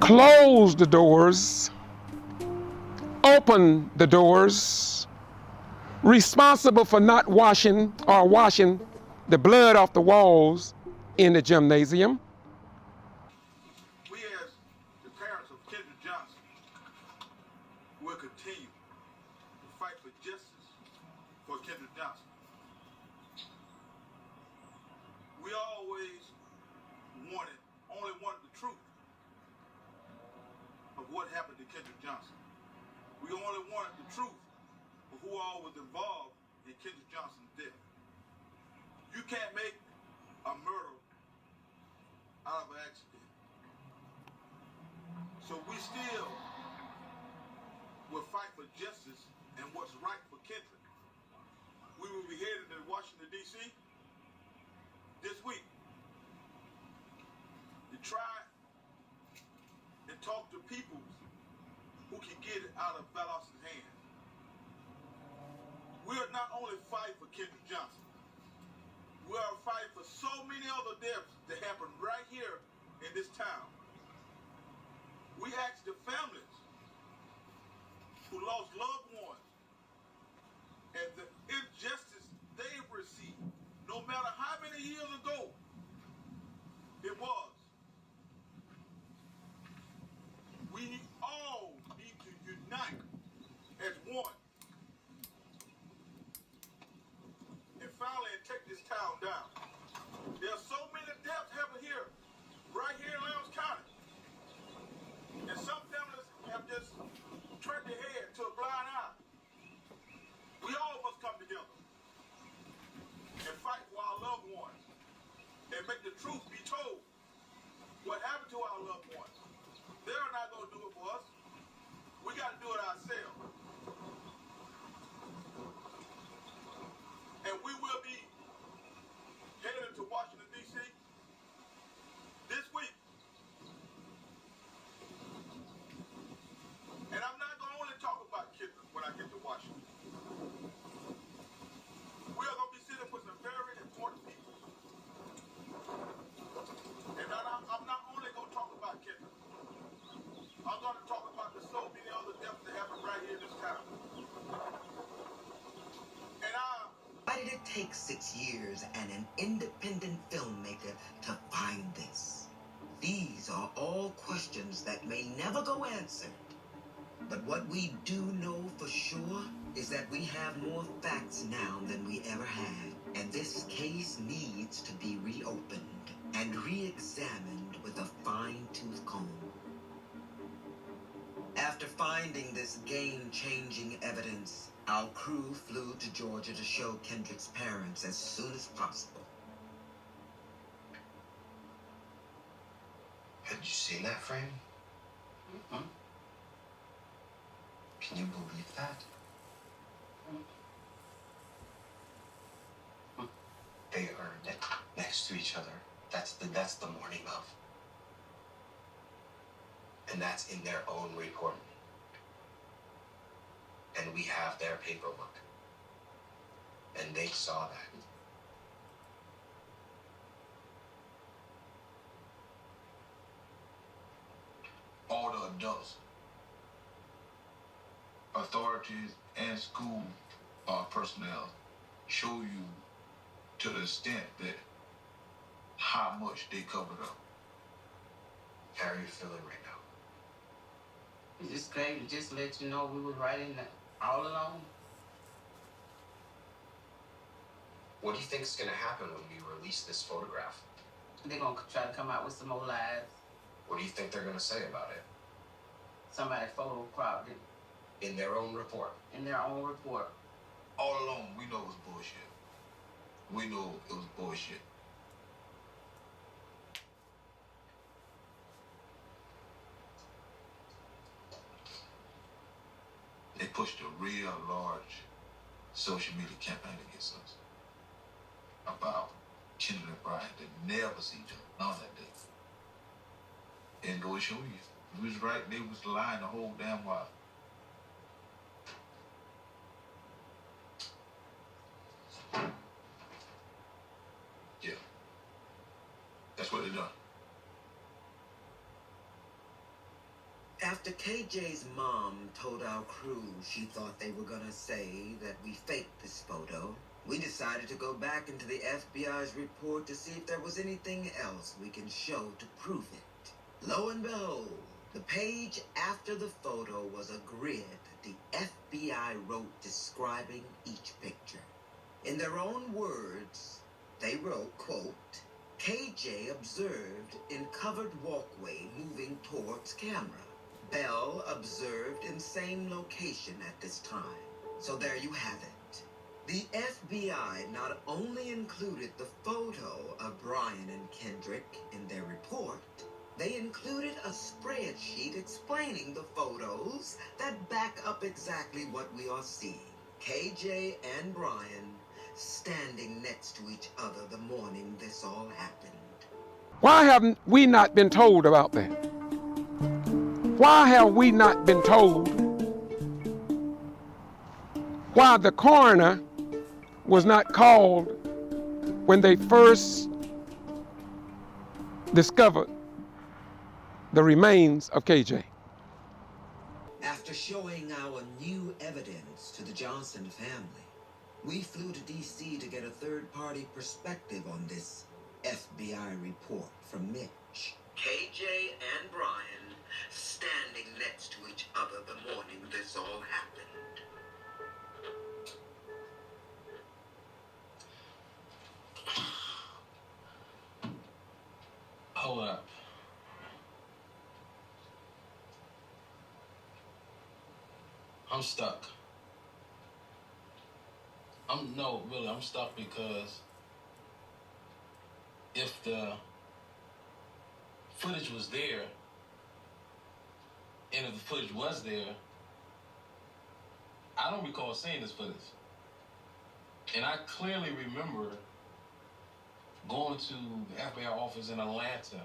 closed the doors, opened the doors, responsible for not washing the blood off the walls in the gymnasium? We as the parents of Kendrick Johnson will continue to fight for justice for Kendrick Johnson. We always only wanted the truth of what happened to Kendrick Johnson. We only wanted the truth of who all was involved in Kendrick Johnson's death. You can't make a murder out of an accident. So we still will fight for justice and what's right for Kendrick. We will be headed to Washington, D.C. this week to try and talk to people who can get it out of Valdosta's hands. We are not only fighting for Kendrick Johnson, we are fighting for so many other deaths that happened right here in this town. We ask the families who lost loved ones and the injustice they've received, no matter how many years ago it was. We all need to unite as one and finally take this town down. There are so many deaths happening here, right here in Lowndes County. And some families have just turned their head to a blind eye. We all must come together and fight for our loved ones and make the truth be told. What happened to our loved ones? They're not going to do it for us. We got to do it ourselves. And we will be headed to Washington, D.C. this week. And I'm not going to only talk about Kendrick when I get to Washington. We are going to be sitting with some very important people. And I'm not only going to talk about Kendrick. I'm going to talk about the so many other deaths that happened right here in this town. And Why did it take 6 years and an independent filmmaker to find this? These are all questions that may never go answered. But what we do know for sure is that we have more facts now than we ever had. And this case needs to be reopened and re-examined with a fine-tooth comb. After finding this game-changing evidence, our crew flew to Georgia to show Kendrick's parents as soon as possible. you seen that frame? Mm-mm. Can you believe that? They are next to each other. That's the morning of. And that's in their own report. And we have their paperwork. And they saw that. All the adults, authorities, and school personnel show you to the extent that how much they covered up. How are you feeling right now? It just came to just let you know we was right in that all along. What do you think is going to happen when we release this photograph? They're going to try to come out with some more lies. What do you think they're going to say about it? Somebody photo cropped it. In their own report? In their own report. All along, we know it was bullshit. We know it was bullshit. They pushed a real large social media campaign against us about Kendrick and Brian that never see each other on that day. And go and show you. We was right, they was lying the whole damn while. Yeah. That's what they done. After KJ's mom told our crew she thought they were gonna say that we faked this photo, we decided to go back into the FBI's report to see if there was anything else we can show to prove it. Lo and behold, the page after the photo was a grid the FBI wrote describing each picture. In their own words, they wrote, quote, KJ observed in covered walkway moving towards camera. Bell observed in same location at this time. So there you have it. The FBI not only included the photo of Brian and Kendrick in their report, they included a spreadsheet explaining the photos that back up exactly what we are seeing. KJ and Brian standing next to each other the morning this all happened. Why haven't we not been told about that? Why have we not been told why the coroner was not called when they first discovered the remains of KJ? After showing our new evidence to the Johnson family, we flew to D.C. to get a third-party perspective on this FBI report from Mitch. KJ and Brian standing next to each other the morning this all happened. Hold up. I'm stuck. I'm stuck because if the footage was there, and if the footage was there, I don't recall seeing this footage. And I clearly remember going to the FBI office in Atlanta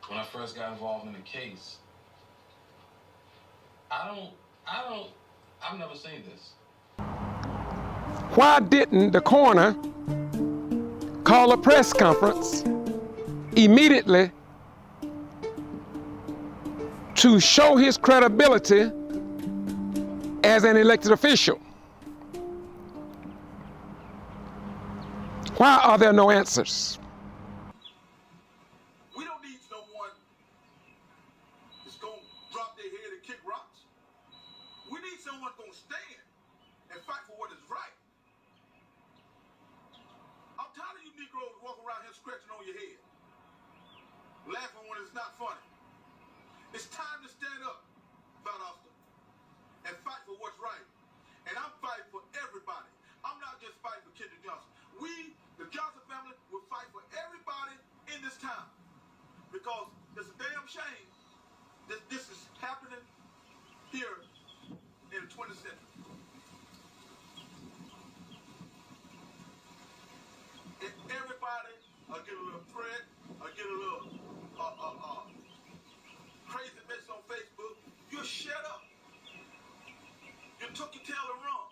when I first got involved in the case. I've never seen this. Why didn't the coroner call a press conference immediately to show his credibility as an elected official? Why are there no answers? We don't need someone that's going to drop their head and kick rocks. We need someone going to stand and fight for what is right. I'm tired of you Negroes walking around here scratching on your head, laughing when it's not funny. It's time to stand up, Valdosta, and fight for what's right. And I'm fighting for everybody. I'm not just fighting for Kendrick Johnson. We, the Johnson family, will fight for everybody in this town. Because damn shame that this is happening here in the 20th century. And everybody get a little threat, get a little crazy mess on Facebook. You shut up. You took your tail and run.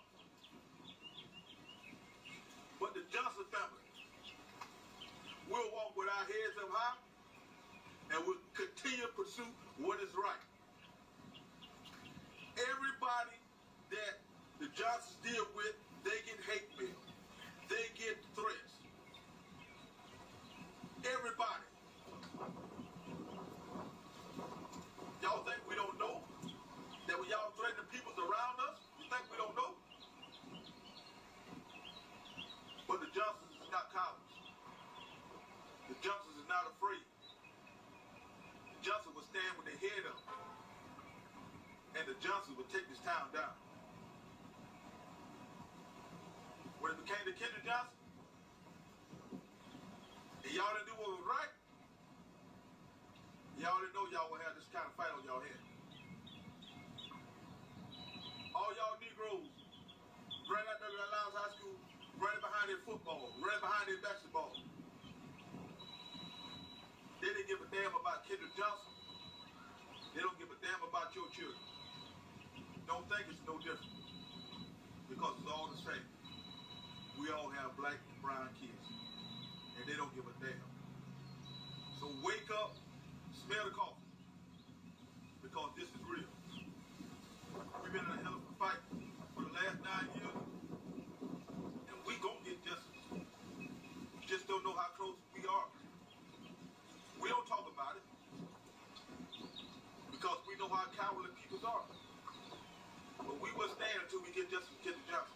But the Johnson family will walk with our heads up high and we'll continue to pursue what is right. Everybody that the Johnsons deal with, they get hate mail. They get threats. Everybody. Y'all think we don't know that when y'all threaten the people around us, you think we don't know? But the Johnsons is not cowards. The Johnsons is not afraid. The Johnsons will stand with their head up. And the Johnsons will take this town down. When it became the Kendrick Johnson, and y'all didn't do what was right, y'all didn't know y'all would have this kind of fight on y'all head. All y'all Negroes ran out there to Lowndes High School, running behind their football, running behind their basketball. They didn't give a damn about Kendrick Johnson. They don't give a damn about your children. Don't think it's no different. Because it's all the same. We all have black and brown kids. And they don't give a damn. So wake up, smell the coffee. Because this is real. We've been in a hell of a fight for the last 9 years. And we gonna get justice. Just don't know how close we are. We don't talk about it. Because we know how cowardly people are. But we will stand until we get justice for Kendrick Johnson.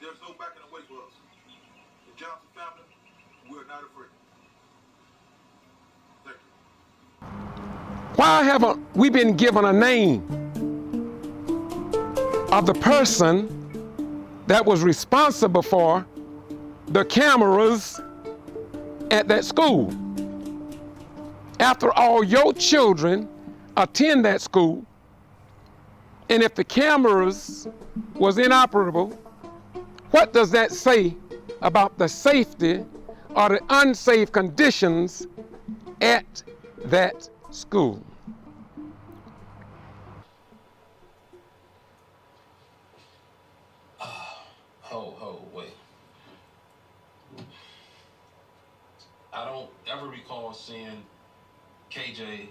There's no backing away for us. The Johnson family, we're not afraid. Thank you. Why haven't we been given a name of the person that was responsible for the cameras at that school? After all, your children attend that school, and if the cameras was inoperable, what does that say about the safety or the unsafe conditions at that school? Wait. I don't ever recall seeing KJ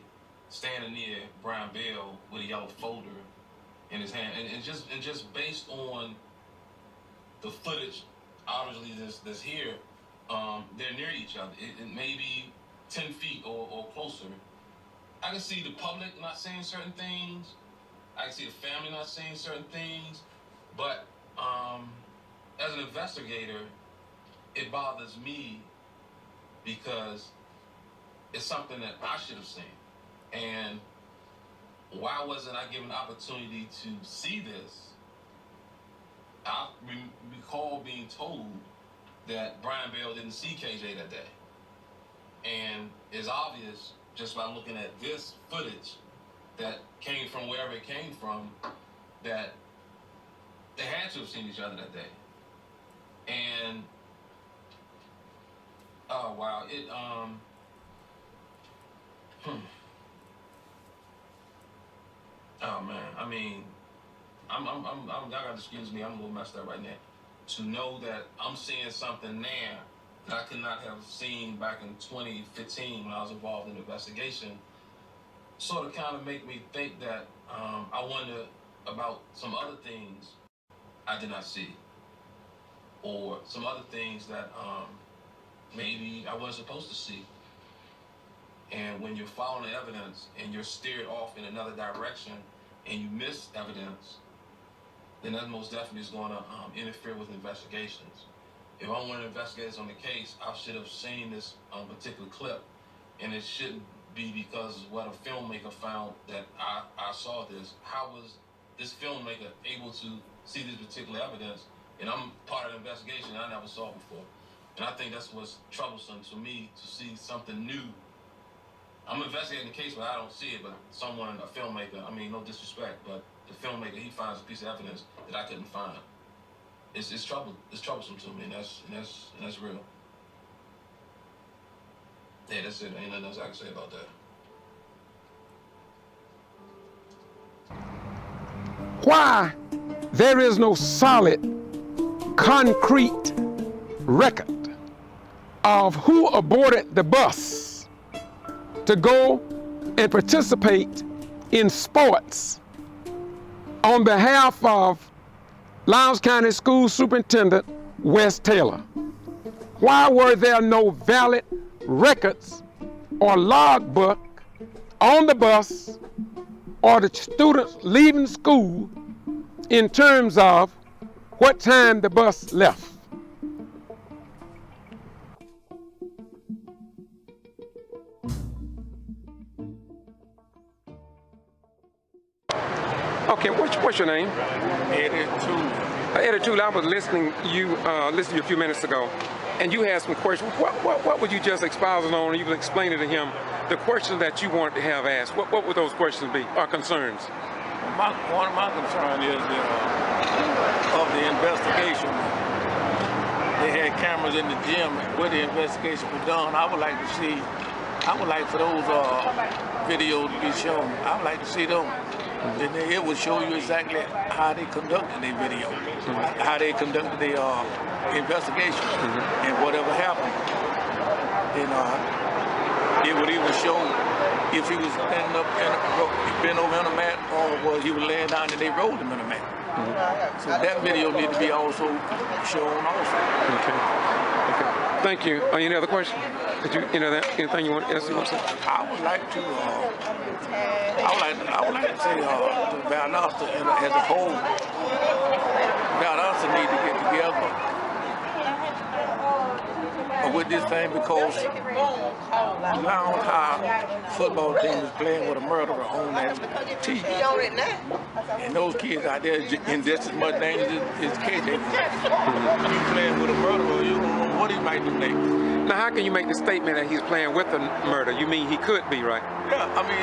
standing near Brian Bell with a yellow folder in his hand, and just based on the footage, obviously that's here, they're near each other. It may be 10 feet or closer. I can see the public not saying certain things. I can see the family not saying certain things. But as an investigator, it bothers me because it's something that I should have seen. And why wasn't I given the opportunity to see this? I recall being told that Brian Bell didn't see KJ that day. And it's obvious just by looking at this footage that came from wherever it came from that they had to have seen each other that day. And oh wow, oh man, I mean, y'all gotta excuse me, I'm a little messed up right now. To know that I'm seeing something now that I could not have seen back in 2015 when I was involved in the investigation, sort of kind of make me think that I wonder about some other things I did not see, or some other things that maybe I wasn't supposed to see. And when you're following the evidence and you're steered off in another direction and you miss evidence, then that most definitely is going to interfere with investigations. If I'm one of the investigators on the case, I should have seen this particular clip, and it shouldn't be because what a filmmaker found that I saw this. How was this filmmaker able to see this particular evidence? And I'm part of the investigation I never saw before. And I think that's what's troublesome to me, to see something new I'm investigating the case, but I don't see it. But someone, a filmmaker, I mean, no disrespect, but the filmmaker, he finds a piece of evidence that I couldn't find. It's troublesome to me, and that's real. Yeah, that's it. Ain't nothing else I can say about that. Why there is no solid, concrete record of who aborted the bus to go and participate in sports on behalf of Lowndes County School Superintendent Wes Taylor? Why were there no valid records or logbook on the bus or the students leaving school in terms of what time the bus left? Okay, what's your name? Eddie Toole. Eddie Toole, I was listening to you a few minutes ago, and you had some questions. What would you just expound on, and you would explain it to him, the questions that you wanted to have asked? What would those questions be, or concerns? One of my concerns is of the investigation. They had cameras in the gym where the investigation was done. I would like for those videos to be shown. I would like to see them. Then it will show you exactly how they conducted their video, how they conducted their investigation, and whatever happened. And it would even show if he was standing up bent over in a mat, or was he was laying down and they rolled him in a mat. So that video needs to be also shown also. Okay. Thank you. Any other question? Did you anything you want to say? I would like to say to Valdosta as a whole, Valdosta need to get together with this thing, because Lowndes High football team is playing with a murderer on that TV. And those kids out there in just as much danger as KJ. You playing with a murderer, you don't know what he might do next. Now, how can you make the statement that he's playing with a murder? You mean he could be, right? Yeah, I mean,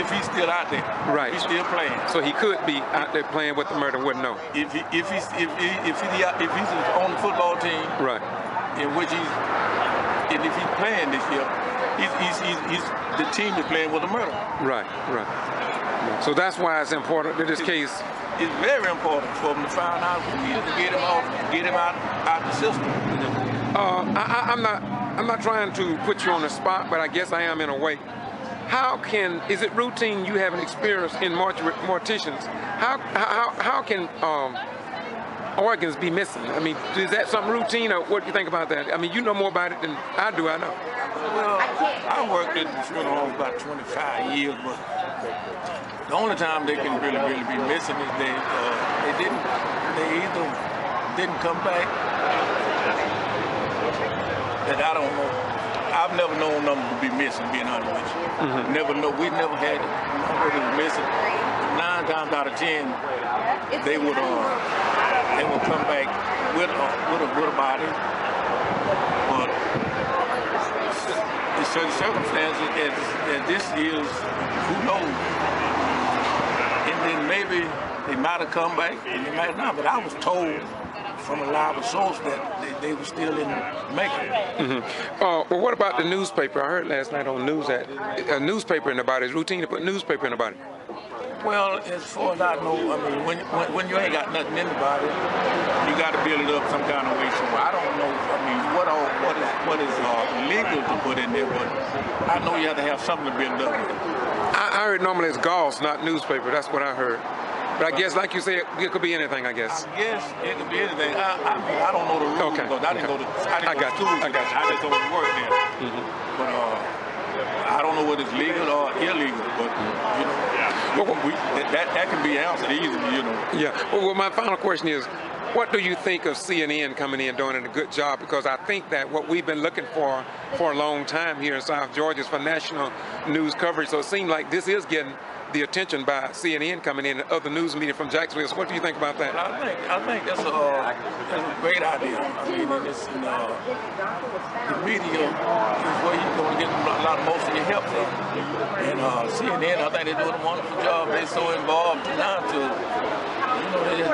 if he's still out there, right? He's still playing. So he could be out there playing with the murder, wouldn't know. If he's on the football team, right? In which and if he's playing this year, he's the team is playing with the murder. Right. So that's why it's important in this case. It's very important for him to find out who he is, to get him out the system. I'm not trying to put you on the spot, but I guess I am in a way. Is it routine? You have an experience in morticians. How can organs be missing? I mean, is that something routine, or what do you think about that? I mean, you know more about it than I do, I know. Well, I worked in the funeral home about 25 years, but the only time they can really be missing is they either didn't come back, that I don't know. I've never known them to be missing, being honest with you. We never had nobody was missing. 9 times out of 10, they would come back with a body, but in certain circumstances, as this is, who knows? And then maybe they might have come back, and they might not. But I was told from a reliable source that they were still in Macon. Well, what about the newspaper? I heard last night on news that a newspaper in the body. It's routine to put newspaper in the body. Well, as far as I know, I mean, when you ain't got nothing in the body, you got to build it up some kind of way. So I don't know. I mean, what is legal to put in there, but I know you have to have something to build it up with. I heard normally it's gauze, not newspaper. That's what I heard. But I guess, like you said, it could be anything, I guess. I guess it could be anything. I don't know the rules, because I didn't go to school. I just don't work there. But I don't know whether it's legal or illegal, but that can be answered easily, Yeah. Well, my final question is, what do you think of CNN coming in doing a good job? Because I think that what we've been looking for a long time here in South Georgia is for national news coverage. So it seems like this is getting the attention by CNN coming in and other news media from Jacksonville. So what do you think about that? Well, I think that's a great idea. I mean, the media is where you're going to get most of your help from. And CNN, I think they're doing a wonderful job. They're so involved now to,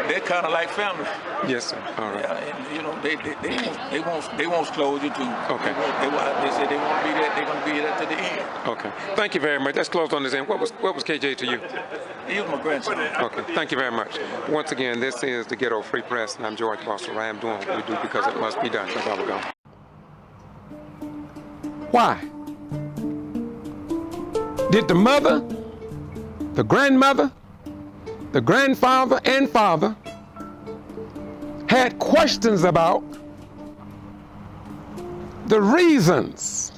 they're kind of like family. Yes, sir. All right. Yeah, and they won't close you too. Okay. They said they want to be there. They're going to be there to the end. Okay. Thank you very much. That's closed on this end. What was KJ to you? He was my grandson. Okay. Thank you very much. Once again, this is the Ghetto Free Press, and I'm George Russell. I am doing what we do because it must be done. That's all we're going. Why? Did the mother, the grandmother, the grandfather, and father had questions about the reasons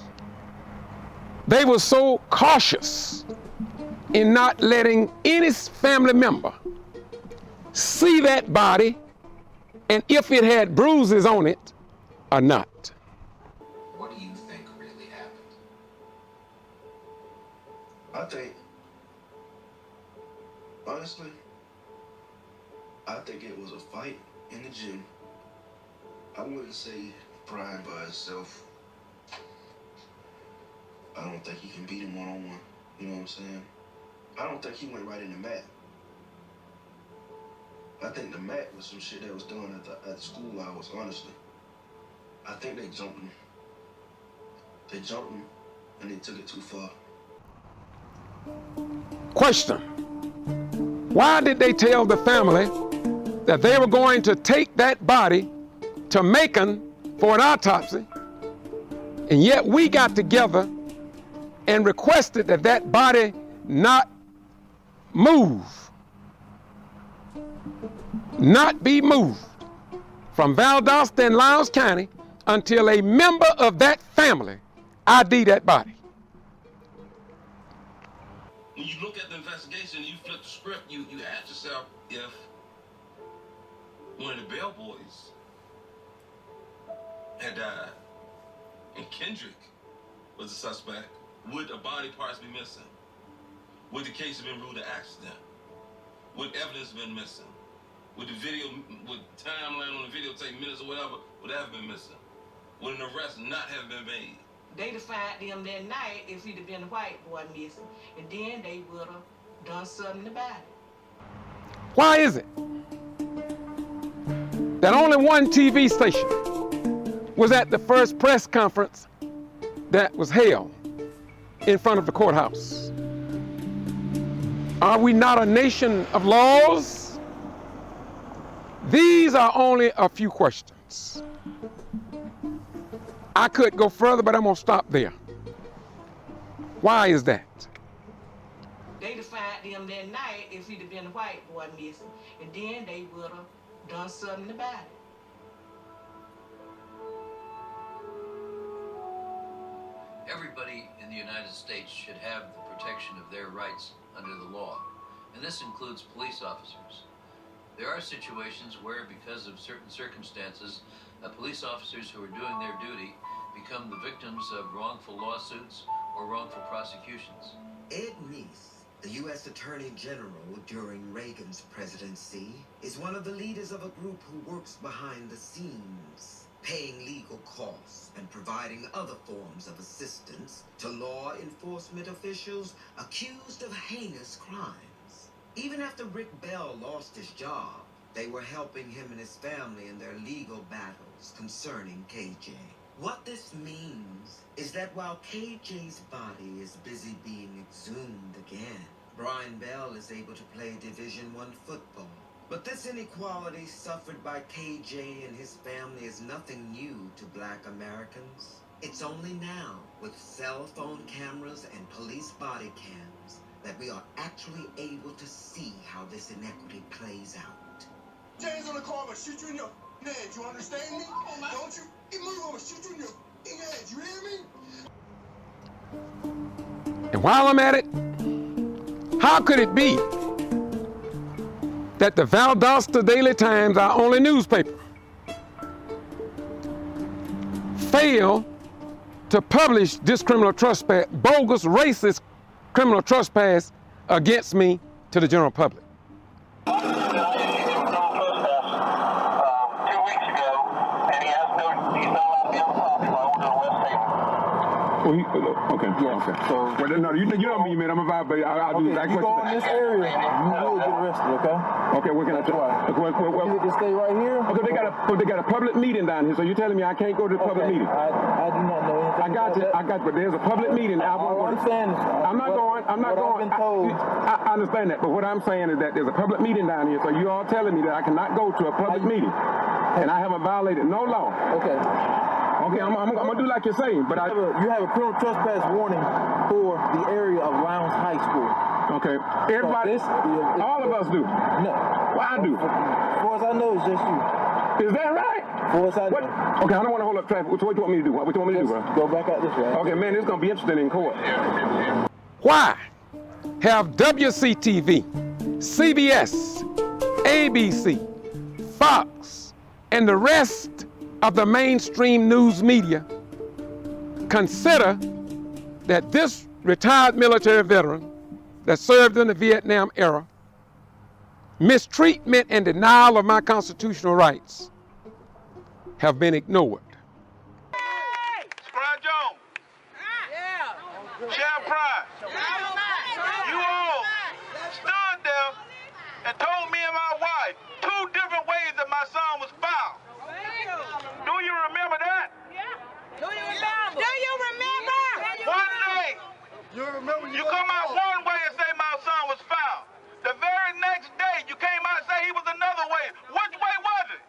they were so cautious in not letting any family member see that body and if it had bruises on it or not? What do you think really happened? Honestly, I think it was a fight in the gym. I wouldn't say Brian by himself. I don't think he can beat him one-on-one. You know what I'm saying? I don't think he went right in the mat. I think the mat was some shit that was done at the school hours, honestly. I think they jumped him. They jumped him and they took it too far. Question: why did they tell the family that they were going to take that body to Macon for an autopsy, and yet we got together and requested that that body not move, not be moved from Valdosta and Lowndes County until a member of that family ID that body? When you look at the investigation, you flip the script, you ask yourself if one of the Bell boys had died and Kendrick was a suspect, would the body parts be missing? Would the case have been ruled an accident? Would evidence have been missing? Would the timeline on the video take minutes or whatever, would that have been missing? Would an arrest not have been made? They'd have found them that night if he'd have been a white boy missing, and then they would have done something about it. Why is it that only one TV station was at the first press conference that was held in front of the courthouse? Are we not a nation of laws? These are only a few questions. I could go further, but I'm gonna stop there. Why is that? They'd have found them that night if he'd have been a white boy missing, and then they would have done something about it. Everybody in the United States should have the protection of their rights under the law, and this includes police officers. There are situations where, because of certain circumstances, police officers who are doing their duty become the victims of wrongful lawsuits or wrongful prosecutions. Ed Meese, the U.S. Attorney General during Reagan's presidency, is one of the leaders of a group who works behind the scenes, paying legal costs and providing other forms of assistance to law enforcement officials accused of heinous crimes. Even after Rick Bell lost his job, they were helping him and his family in their legal battles concerning KJ. What this means is that while KJ's body is busy being exhumed again, Brian Bell is able to play Division I football. But this inequality suffered by KJ and his family is nothing new to Black Americans. It's only now, with cell phone cameras and police body cams, that we are actually able to see how this inequity plays out. James on the car, I'm gonna shoot you in your head. You understand me? Don't you? If you move, I'm gonna shoot you in your head. You hear me? And while I'm at it, how could it be that the Valdosta Daily Times, our only newspaper, failed to publish this criminal trespass, bogus, racist criminal trespass against me to the general public? 2 weeks ago, and he's not allowed to be on the property line over to West Haven. Oh, okay. Yeah. Okay. So well, no, you know me, man. I'm a vibe, but I'll do that. If you go in this area, you will get arrested. Okay. Okay. What can I tell? You can stay right here. Okay. They got a public meeting down here. So you're telling me I can't go to the public meeting? I do not know anything. I got you. But there's a public meeting. All I'm saying is, I'm not going. I've been told. I understand that, but what I'm saying is that there's a public meeting down here. So you all telling me that I cannot go to a public meeting, and I haven't violated no law. Okay. Okay, I'm gonna do like you're saying, but you have a criminal trespass warning for the area of Lowndes High School. Okay, everybody, all of us do. No, well, I do. As far as I know, it's just you. Is that right? As far as I know. Okay, I don't want to hold up traffic. What you want me to do? What you want me to do, bro? Go back out this way. Okay, man, it's gonna be interesting in court. Why have WCTV, CBS, ABC, Fox, and the rest of the mainstream news media consider that this retired military veteran that served in the Vietnam era, mistreatment and denial of my constitutional rights have been ignored? G.B.R. You all stood there and told me and my wife 2 different ways that my son was found. Do you remember that? Yeah. Do you remember? Do you remember? One day, you come out one way and say my son was found. The very next day, you came out and say he was another way. Which way was it?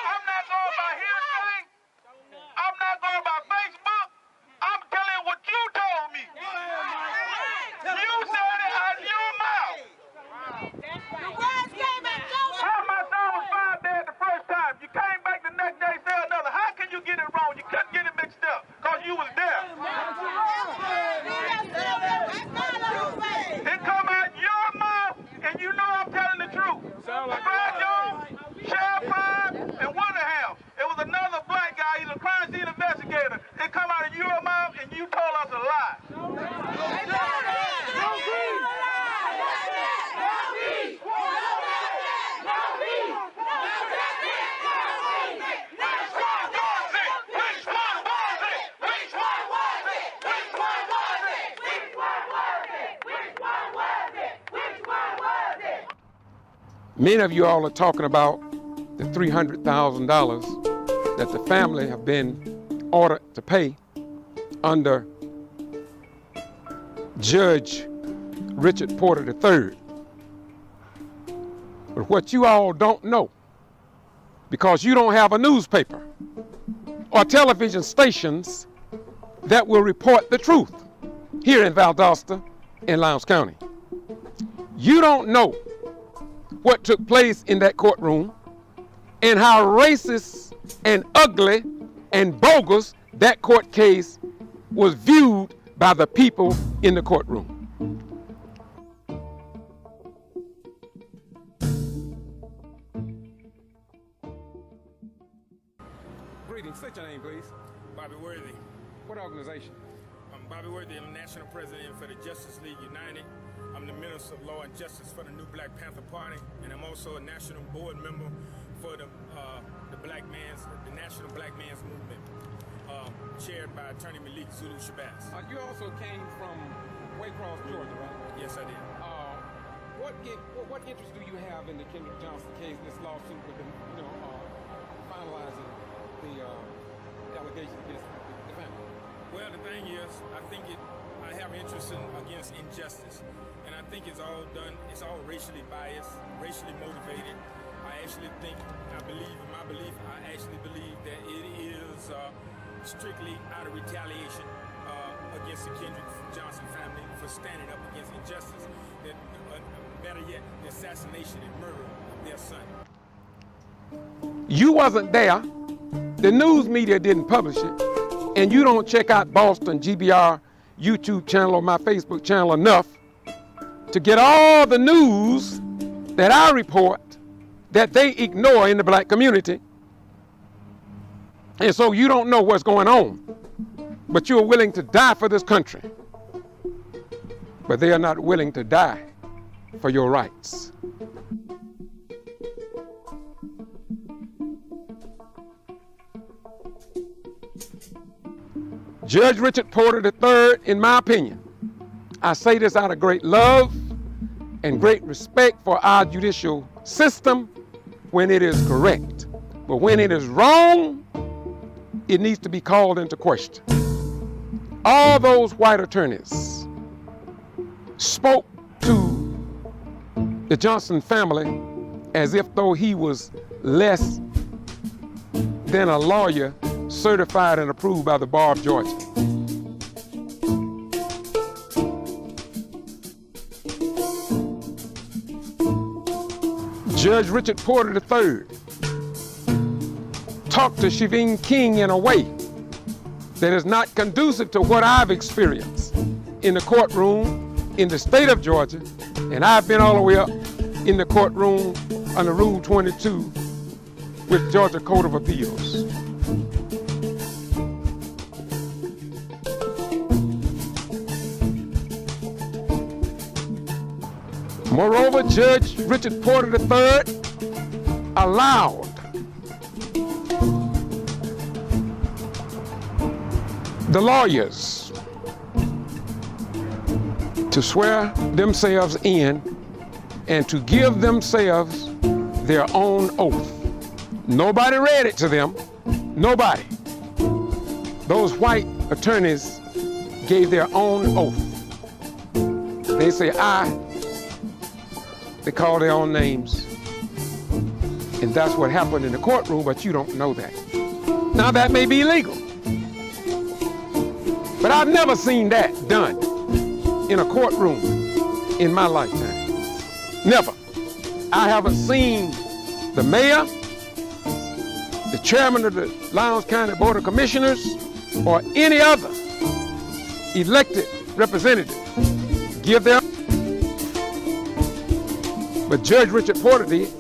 I'm not going by hearsay. I'm not going by Facebook. I'm telling you what you told me. You said it out of your mouth. How my son was found dead the first time? You came back the next day and said another. How can you get it wrong? You couldn't get it mixed up because you was there. It come out your mouth, and you know I'm telling the truth. Brad Jones, Sheriff Prime, and Wonderham. It was another black guy. He's a crime scene investigator. It come out of your mouth, and you told us a lie. Many of you all are talking about the $300,000 that the family have been ordered to pay under Judge Richard Porter III. But what you all don't know, because you don't have a newspaper or television stations that will report the truth here in Valdosta in Lowndes County. You don't know what took place in that courtroom and how racist and ugly and bogus that court case was viewed by the people in the courtroom. Greetings. State your name, please. Bobby Worthy. What organization? I'm Bobby Worthy. I'm National President for the Justice League United. I'm the Minister of Law and Justice for the New Black Panther Party, and I'm also a national board member for the National Black Man's Movement, chaired by Attorney Malik Zulu Shabazz. You also came from Waycross, Georgia, right? Yes, I did. What interest do you have in the Kendrick Johnson case, this lawsuit with the, finalizing the allegations against the family? Well, the thing is, I have interest against injustice. And I think it's all racially biased, racially motivated. I believe that it is strictly out of retaliation against the Kendrick Johnson family for standing up against injustice. Better yet, the assassination and murder of their son. You wasn't there, the news media didn't publish it, and you don't check out Boston G.B.R. YouTube channel or my Facebook channel enough to get all the news that I report that they ignore in the black community. And so you don't know what's going on, but you're willing to die for this country. But they are not willing to die for your rights. Judge Richard Porter III, in my opinion, I say this out of great love and great respect for our judicial system when it is correct. But when it is wrong, it needs to be called into question. All those white attorneys spoke to the Johnson family as if though he was less than a lawyer certified and approved by the Bar of Georgia. Judge Richard Porter III talked to Shiveen King in a way that is not conducive to what I've experienced in the courtroom in the state of Georgia, and I've been all the way up in the courtroom under Rule 22 with Georgia Court of Appeals. Moreover, Judge Richard Porter III allowed the lawyers to swear themselves in and to give themselves their own oath. Nobody read it to them. Nobody. Those white attorneys gave their own oath. They say, I. They call their own names. And that's what happened in the courtroom, but you don't know that. Now that may be illegal. But I've never seen that done in a courtroom in my lifetime. Never. I haven't seen the mayor, the chairman of the Lowndes County Board of Commissioners, or any other elected representative give their. But Judge Richard Porter did.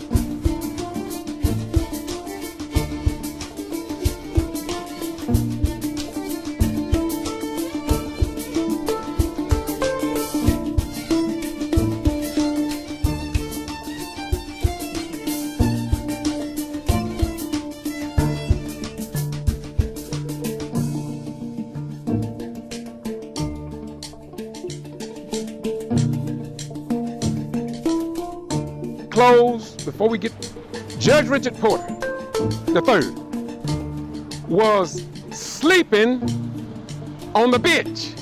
Close before we get. Judge Richard Porter III was sleeping on the bench.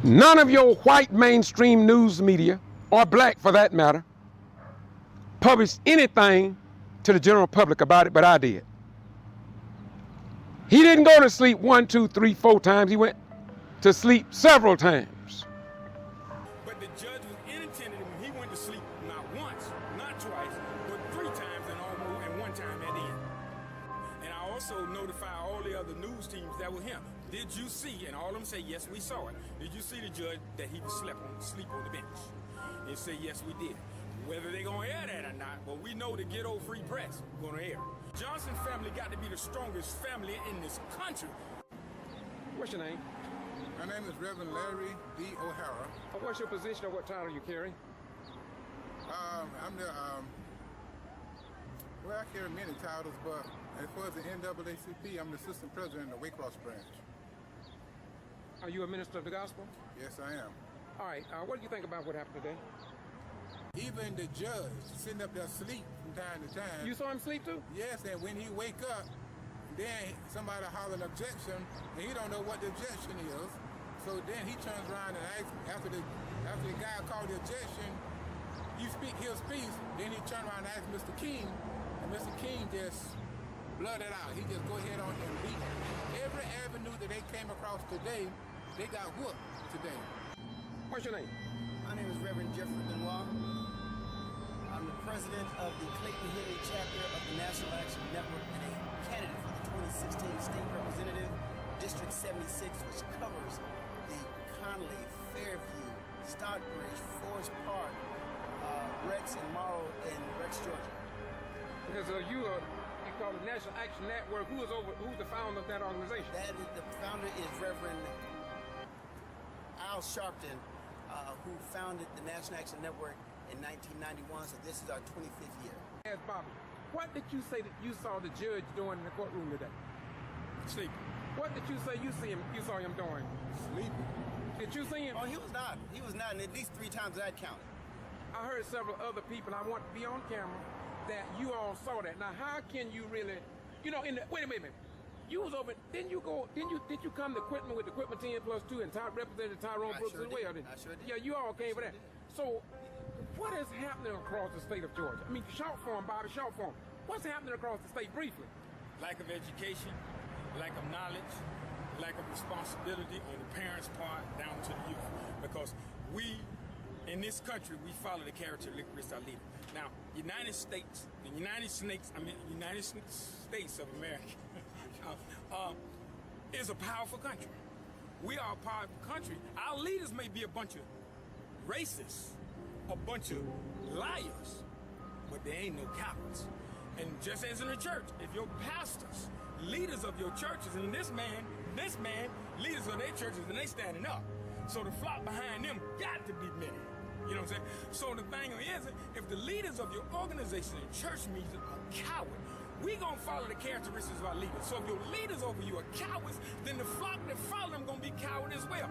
None of your white mainstream news media, or black for that matter, published anything to the general public about it, but I did. He didn't go to sleep 1, 2, 3, 4 times. He went to sleep several times. But the judge was inattentive when he went to sleep not once, not twice, but 3 times and 1 time at the end. And I also notified all the other news teams that were him. Did you see? And all of them say, yes, we saw it. Did you see the judge that he was sleep on the bench? They say, yes, we did. Whether they're going to air that or not, but we know the ghetto free press going to air it. Johnson family got to be the strongest family in this country. What's your name? My name is Reverend Larry D. O'Hara. What's your position or what title you carry? I'm the, well, I carry many titles, but as far as the NAACP, I'm the assistant president of the Waycross branch. Are you a minister of the gospel? Yes, I am. All right, what do you think about what happened today? Even the judge sitting up there asleep from time to time. You saw him sleep too? Yes, and when he wake up, then somebody holler an objection, and he don't know what the objection is. So then he turns around and asks, after the guy called the objection, he'll speak, then he turn around and ask Mr. King, and Mr. King just blurt it out. He just go ahead on and beat every avenue that they came across today, they got whooped today. What's your name? My name is Reverend Jeffrey Benoit. I'm the president of the Clayton Henry chapter of the National Action Network and a candidate for the 2016 State Representative, District 76, which covers the Conley, Fairview, Stockbridge, Forest Park, Rex and Morrow in Rex, Georgia. Because you call it National Action Network. Who's the founder of that organization? The founder is Reverend Al Sharpton, who founded the National Action Network in 1991, so this is our 25th year. Yes, Bobby, what did you say that you saw the judge doing in the courtroom today? Sleeping. What did you say you saw him doing? Sleeping. Did you see him? Oh, he was not. He was not, and at least 3 times that counted. I heard several other people, I want to be on camera, that you all saw that. Now, how can you really, you know, wait a minute. You was over, did you come to equipment with equipment 10+2 and Representative Tyrone Brooks as well? I sure did. Yeah, you all came for that. So, what is happening across the state of Georgia? I mean, short form, Bobby, short form. What's happening across the state briefly? Lack of education, lack of knowledge, lack of responsibility on the parents' part down to the youth. Because we, in this country, we follow the characteristics of our leader. Now, United States of America is a powerful country. We are a powerful country. Our leaders may be a bunch of racists, a bunch of liars, but they ain't no cowards. And just as in the church, if your pastors, leaders of your churches, and this man, leaders of their churches, and they standing up. So the flock behind them got to be many. You know what I'm saying? So the thing is, if the leaders of your organization and church meetings are coward, we gonna follow the characteristics of our leaders. So if your leaders over you are cowards, then the flock that follow them gonna be coward as well.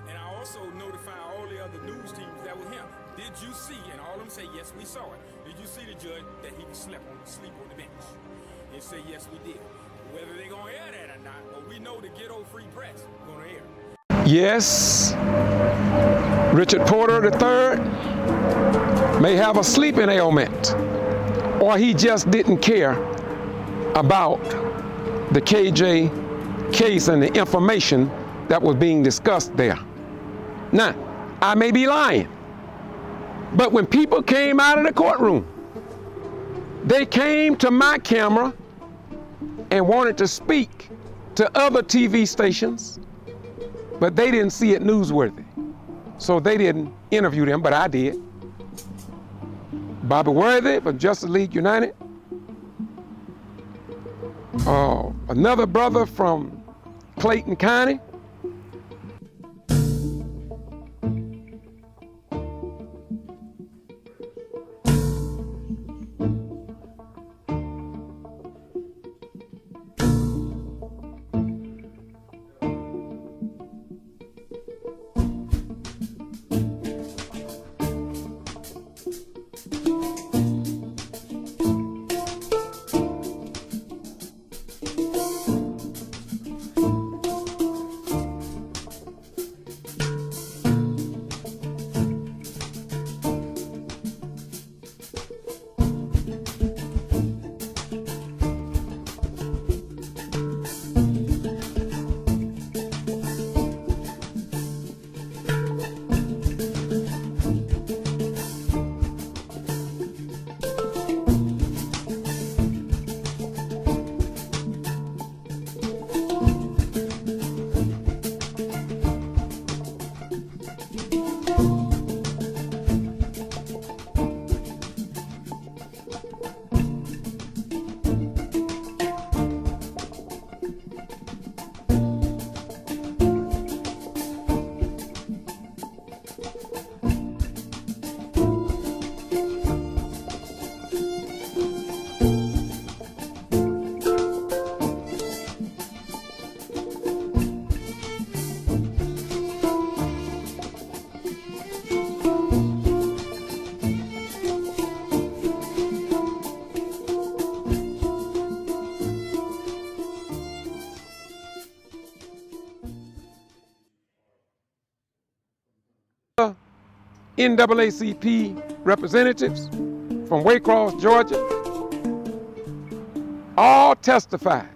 And I also notify all the other news teams that were him. Did you see? And all of them say, yes, we saw it. Did you see the judge that he was sleep on the bench? They say, yes, we did. Whether they gonna air that or not, but we know the ghetto free press gonna air it. Yes, Richard Porter III may have a sleeping ailment, or he just didn't care about the KJ case and the information that was being discussed there. Now, I may be lying, but when people came out of the courtroom, they came to my camera and wanted to speak to other TV stations, but they didn't see it newsworthy. So they didn't interview them, but I did. Bobby Worthy from Justice League United. Another brother from Clayton County. NAACP representatives from Waycross, Georgia, all testified.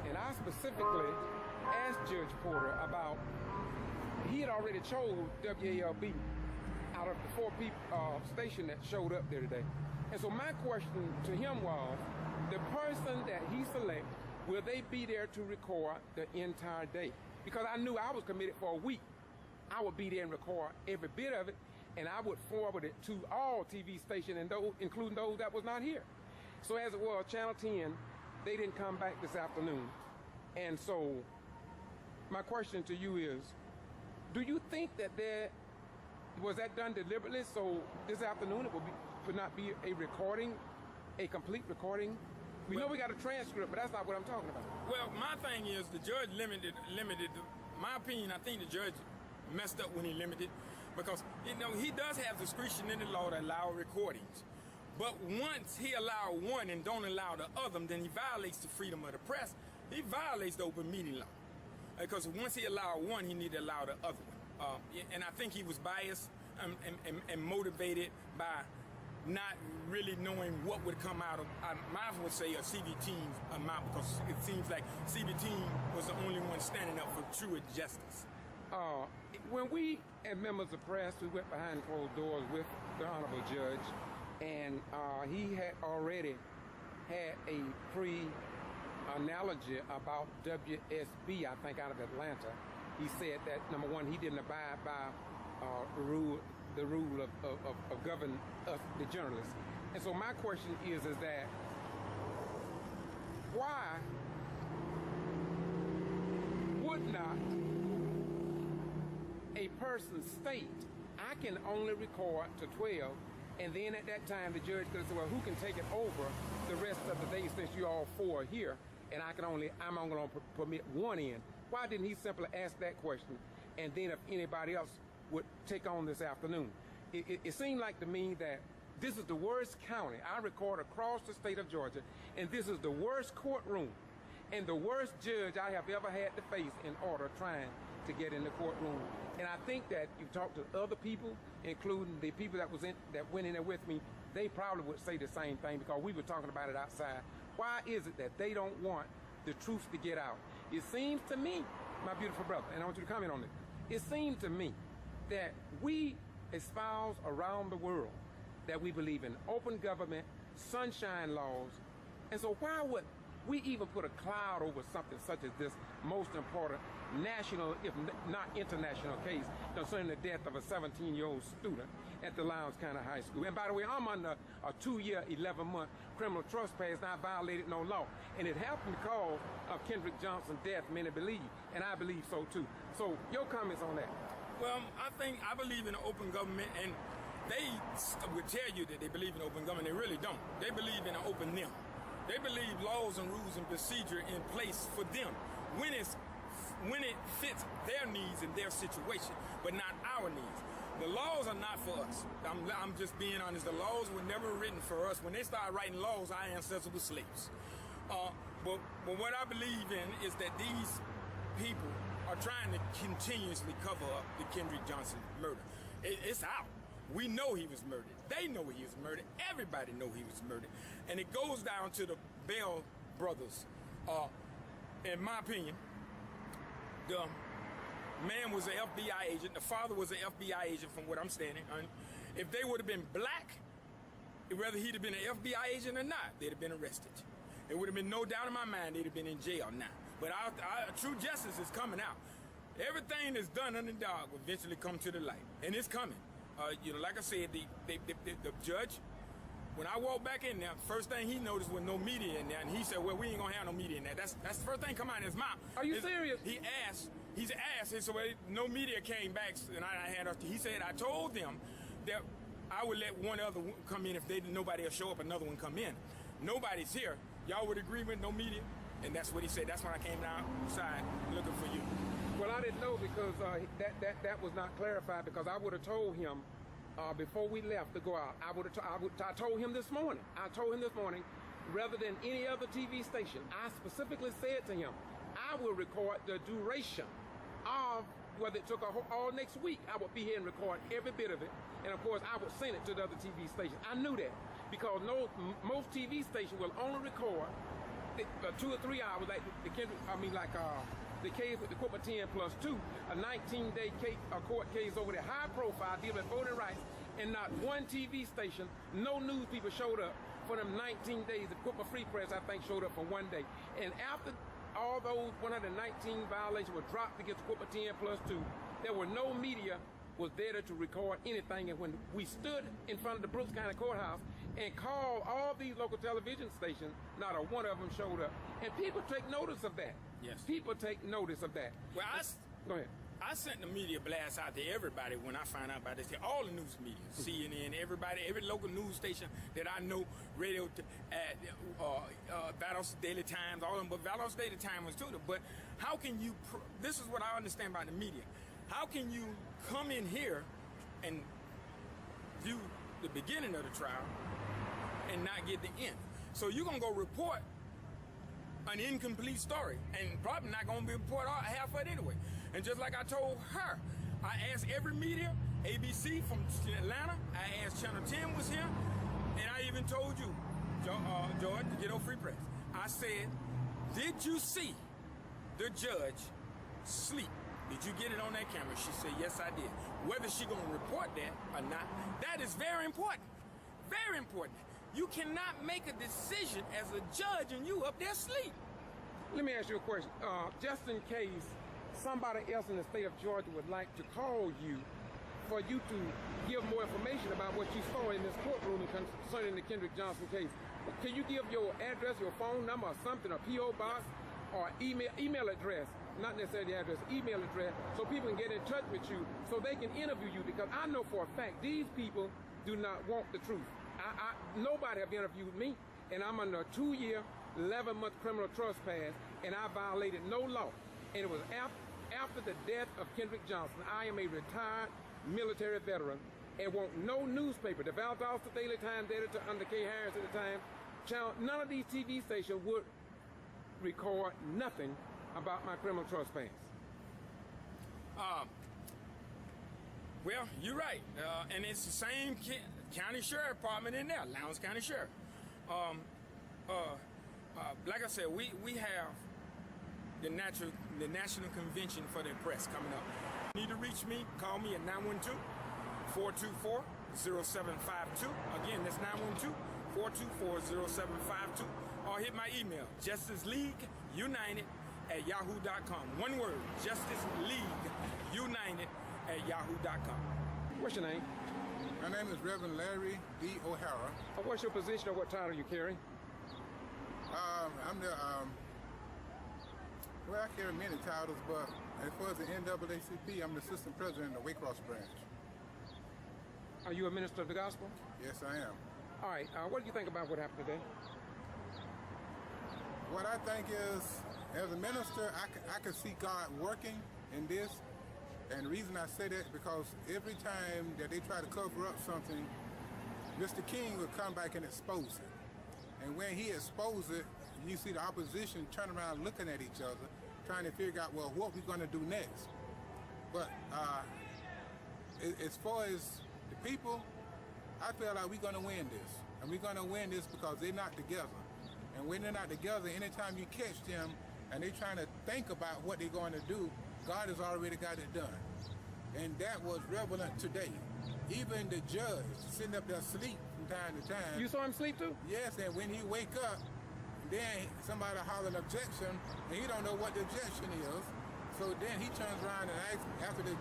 And I specifically asked Judge Porter about, he had already chose WALB out of the 4 people station that showed up there today. And so my question to him was, the person that he selected, will they be there to record the entire day? Because I knew I was committed for a week. I would be there and record every bit of it. and I would forward it to all TV stations, and those, including those that was not here. So as it was, Channel 10, they didn't come back this afternoon. And so my question to you is, do you think that was that done deliberately? So this afternoon it would not be a recording, a complete recording? We know we got a transcript, but that's not what I'm talking about. Well, my thing is the judge limited. My opinion, I think the judge messed up when he limited, because he does have discretion in the law to allow recordings. But once he allowed one and don't allow the other, then he violates the freedom of the press. He violates the open meeting law. Because once he allowed one, he need to allow the other one. And I think he was biased and motivated by not really knowing what would come out of, I might as well say, a CBT's amount, because it seems like CBT was the only one standing up for true justice. When we, as members of press, we went behind closed doors with the Honorable Judge, and he had already had a pre-analogy about WSB, I think, out of Atlanta. He said that, number one, he didn't abide by the rule of governing us, the journalists. And so my question is that why would not a person state, I can only record to 12, and then at that time the judge could say, well, who can take it over the rest of the day since you all four are here, and I'm only going to permit one in? Why didn't he simply ask that question, and then if anybody else would take on this afternoon? It seemed like to me that this is the worst county. I record across the state of Georgia, and this is the worst courtroom and the worst judge I have ever had to face in order trying to get in the courtroom. And I think that you talk to other people, including the people that went in there with me, they probably would say the same thing, because we were talking about it outside. Why is it that they don't want the truth to get out? It seems to me, my beautiful brother, and I want you to comment on it. It seems to me that we espouse around the world that we believe in open government, sunshine laws, and so why would we even put a cloud over something such as this most important national, if not international, case concerning the death of a 17-year-old student at the Lowndes County High School? And by the way, I'm under a 2-year, 11-month criminal trespass, and I violated no law. And it happened because of Kendrick Johnson's death, many believe, and I believe so too. So your comments on that? Well, I believe in open government, and they would tell you that they believe in open government. They really don't. They believe in an open them. They believe laws and rules and procedure in place for them when it fits their needs and their situation, but not our needs. The laws are not for us. I'm just being honest. The laws were never written for us. When they started writing laws, our ancestors were slaves. But what I believe in is that these people are trying to continuously cover up the Kendrick Johnson murder. It's out. We know he was murdered. They know he was murdered. Everybody know he was murdered. And it goes down to the Bell brothers. In my opinion, the man was an FBI agent. The father was an FBI agent from what I'm standing on. If they would have been black, whether he'd have been an FBI agent or not, they'd have been arrested. There would have been no doubt in my mind they'd have been in jail now. But our true justice is coming out. Everything that's done under the dog will eventually come to the light. And it's coming. Like I said, the judge, when I walked back in there, first thing he noticed was no media in there, and he said, well, we ain't gonna have no media in there. That's the first thing come out of his mouth. Are you serious? He asked, and so no media came back, and he said, I told them that I would let one other come in if nobody will show up, another one come in. Nobody's here. Y'all would agree with no media? And that's what he said. That's when I came outside looking for you. Well, I didn't know, because that was not clarified, because I would have told him before we left to go out. I told him this morning. Rather than any other TV station, I specifically said to him, I will record the duration of whether it took all next week. I would be here and record every bit of it, and of course I would send it to the other TV stations. I knew that, because most TV stations will only record 2 or 3 hours, like the case with the Equipment 10+2, a 19-day court case over there, high profile, dealing with voting rights, and not one TV station, no news people showed up for them 19 days. The Equipment Free Press, I think, showed up for 1 day. And after all those 119 violations were dropped against Equipment 10+2, there were no media was there to record anything. And when we stood in front of the Brooks County Courthouse and called all these local television stations, not a one of them showed up. And people take notice of that. Yes. People take notice of that. Well, go ahead. I sent the media blast out to everybody when I found out about this. All the news media, CNN, everybody, every local news station that I know, radio, Valdosta Daily Times, all of them, but Valdosta Daily Times was too. But how can you, this is what I understand about the media, how can you come in here and view the beginning of the trial and not get the end? So you're going to go report an incomplete story, and probably not going to be reported half of it anyway. And just like I told her, I asked every media, ABC from Atlanta, I asked Channel 10 was here, and I even told you, George, to get on Free Press. I said, did you see the judge sleep? Did you get it on that camera? She said, yes, I did. Whether she going to report that or not, that is very important. Very important. You cannot make a decision as a judge and you up there asleep. Let me ask you a question. Just in case somebody else in the state of Georgia would like to call you for you to give more information about what you saw in this courtroom concerning the Kendrick Johnson case, can you give your address, your phone number or something, a P.O. box or email address, not necessarily the address, email address, so people can get in touch with you so they can interview you? Because I know for a fact these people do not want the truth. Nobody have interviewed me, and I'm under a 2-year, 11-month criminal trespass, and I violated no law. And it was after the death of Kendrick Johnson. I am a retired military veteran and want no newspaper. The Valdosta Daily Times editor under K. Harris at the time, none of these TV stations would record nothing about my criminal trespass. Well, you're right, and it's the same county sheriff department in there, Lowndes County Sheriff. Like I said, we have the National Convention for the Press coming up. If you need to reach me, call me at 912-424-0752. Again, that's 912-424-0752. Or hit my email, justiceleagueunited@yahoo.com. One word, justiceleagueunited@yahoo.com. What's your name? My name is Reverend Larry D. O'Hara. What's your position or what title you carry? I'm the, well, I carry many titles, but as far as the NAACP, I'm the assistant president of the Waycross branch. Are you a minister of the gospel? Yes, I am. All right, what do you think about what happened today? What I think is, as a minister, I can see God working in this. And the reason I say that, because every time that they try to cover up something, Mr. King will come back and expose it. And when he exposes it, you see the opposition turn around looking at each other, trying to figure out, well, what we're going to do next. But as far as the people, I feel like we're going to win this. And we're going to win this because they're not together. And when they're not together, anytime you catch them and they're trying to think about what they're going to do, God has already got it done. And that was relevant today. Even the judge sitting up there asleep from time to time. You saw him sleep too? Yes, and when he wake up, then somebody holler an objection, and he don't know what the objection is. So then he turns around and asks, after the